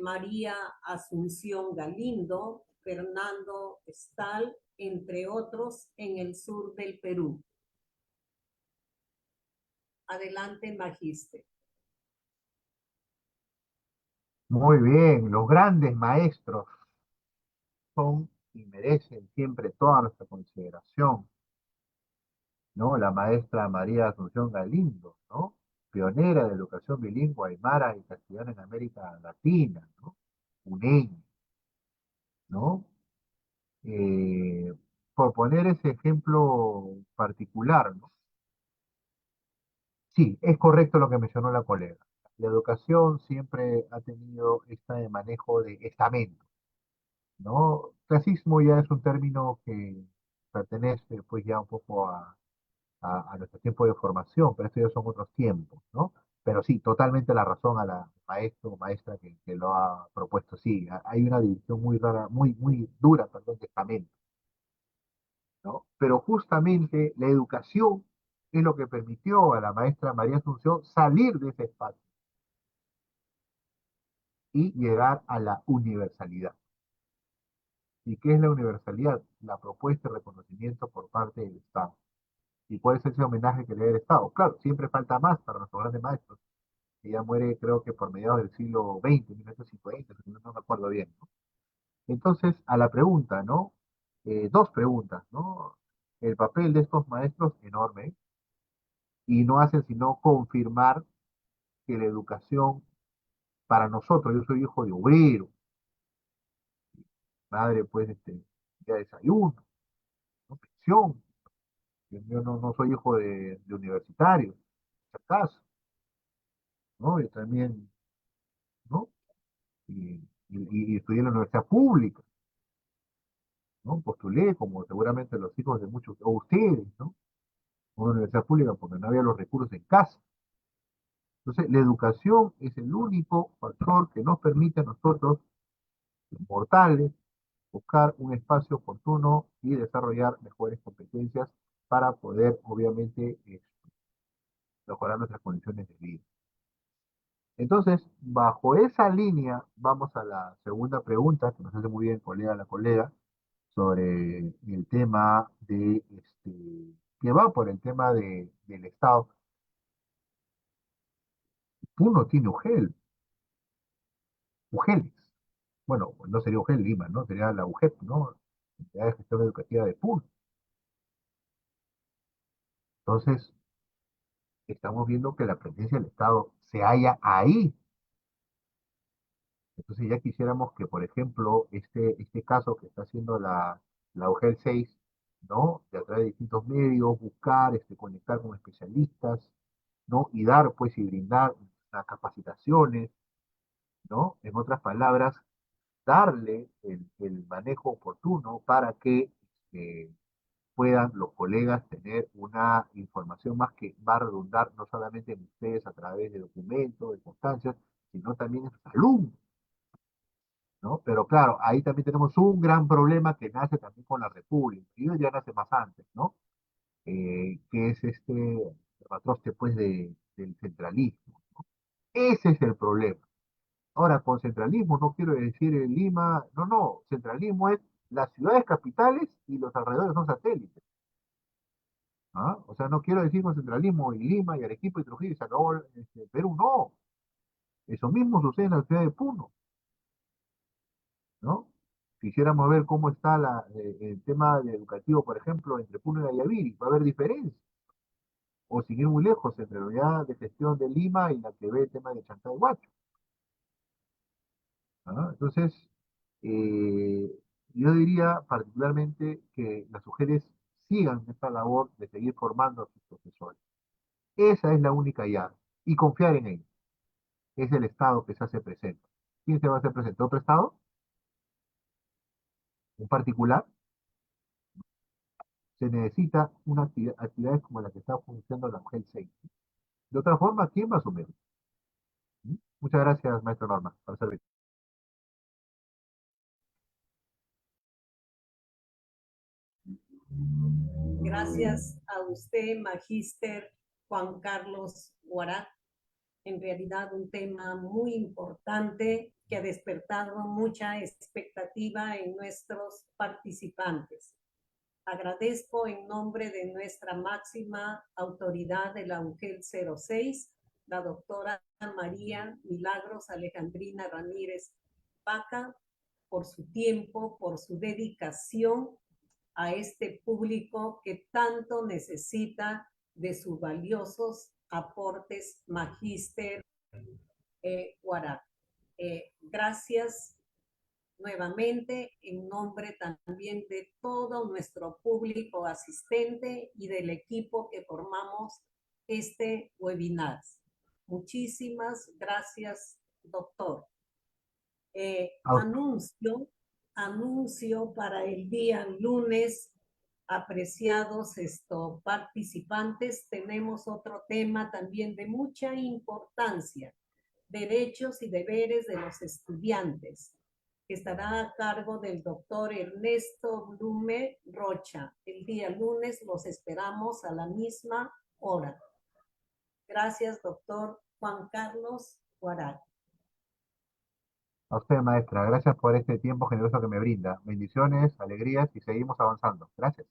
María Asunción Galindo, Fernando Estal, entre otros, en el sur del Perú? Adelante, Magíster. Muy bien, los grandes maestros son y merecen siempre toda nuestra consideración, ¿no? La maestra María Asunción Galindo, ¿no? Pionera de educación bilingüe aymara y castellana en América Latina, ¿no? UNEña, ¿no? Eh, por poner ese ejemplo particular, ¿no? Sí, es correcto lo que mencionó la colega. La educación siempre ha tenido este manejo de estamento, ¿no? Clasismo ya es un término que pertenece pues ya un poco a nuestro tiempo de formación, pero estos ya son otros tiempos, ¿no? Pero sí, totalmente la razón a la maestro o maestra que lo ha propuesto. Sí, hay una división muy rara, muy dura, perdón, de estamento, ¿no? Pero justamente la educación es lo que permitió a la maestra María Asunción salir de ese espacio y llegar a la universalidad. ¿Y qué es la universalidad? La propuesta de reconocimiento por parte del Estado. ¿Y cuál es ese homenaje que le da el Estado? Claro, siempre falta más para nuestros grandes maestros. Ella muere creo que por mediados del siglo XX, 1950, no me acuerdo bien, ¿no? Entonces, a la pregunta, ¿no? Dos preguntas, ¿no? El papel de estos maestros enorme y no hacen sino confirmar que la educación para nosotros, yo soy hijo de obrero, madre pues ya desayuno, ¿no? Pensión, yo no soy hijo de universitario, si acaso, ¿no? Yo también, ¿no? Y estudié en la universidad pública, ¿no? Postulé como seguramente los hijos de muchos, o ustedes, ¿no? Una universidad pública porque no había los recursos en casa. Entonces, la educación es el único factor que nos permite a nosotros, los mortales, buscar un espacio oportuno y desarrollar mejores competencias para poder, obviamente, mejorar nuestras condiciones de vida. Entonces, bajo esa línea, vamos a la segunda pregunta que nos hace muy bien colega la colega, sobre el tema que va por el tema del Estado. Puno tiene UGELes. Bueno, no sería UGEL Lima, ¿no? Sería la UGEP, ¿no? Entidad de Gestión Educativa de Puno. Entonces, estamos viendo que la presencia del Estado se halla ahí. Entonces, ya quisiéramos que, por ejemplo, este caso que está haciendo la UGEL 6, ¿no? De a través de distintos medios, buscar, conectar con especialistas, ¿no? Y dar, pues, y brindar las capacitaciones, ¿no? En otras palabras, darle el manejo oportuno para que eh, puedan los colegas tener una información más que va a redundar no solamente en ustedes a través de documentos, de constancias, sino también en sus alumnos, ¿no? Pero claro, ahí también tenemos un gran problema que nace también con la República, y ya nace más antes, ¿no? Que es retroste pues del centralismo. Ese es el problema. Ahora, con centralismo no quiero decir Lima, no, centralismo es las ciudades capitales y los alrededores son satélites, ¿ah? O O sea, no quiero decir concentralismo en Lima y Arequipa y Trujillo y se acabó Perú, no. Eso mismo sucede en la ciudad de Puno, ¿no? Quisiéramos ver cómo está el tema educativo, por ejemplo, entre Puno y Ayaviri, va a haber diferencia. O sin ir muy lejos, entre la unidad de gestión de Lima y la que ve el tema de Chancay-Huacho. ¿No? Entonces, eh, yo diría particularmente que las mujeres sigan esta labor de seguir formando a sus profesores. Esa es la única llave. Y confiar en ellos. Es el Estado que se hace presente. ¿Quién se va a hacer presente? ¿Otro Estado? ¿Un particular? Se necesita una actividades como la que está funcionando la mujer 6. De otra forma, ¿quién va a asumir? ¿Mm? Muchas gracias, maestro Norma, por servir. Gracias a usted, Magíster Juan Carlos Guarat. En realidad un tema muy importante que ha despertado mucha expectativa en nuestros participantes. Agradezco en nombre de nuestra máxima autoridad de la UGEL 06, la doctora María Milagros Alejandrina Ramírez Paca, por su tiempo, por su dedicación a este público que tanto necesita de sus valiosos aportes, Magíster Guarat. Gracias nuevamente en nombre también de todo nuestro público asistente y del equipo que formamos este webinar. Muchísimas gracias, doctor. A Anuncio para el día lunes, apreciados participantes, tenemos otro tema también de mucha importancia: derechos y deberes de los estudiantes, que estará a cargo del doctor Ernesto Blume Rocha. El día lunes los esperamos a la misma hora. Gracias, doctor Juan Carlos Guarat. a usted, maestra, gracias por este tiempo generoso que me brinda. Bendiciones, alegrías y seguimos avanzando. Gracias.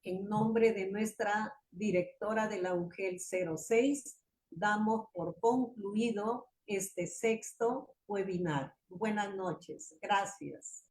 En nombre de nuestra directora de la UGEL 06, damos por concluido este sexto webinar. Buenas noches. Gracias.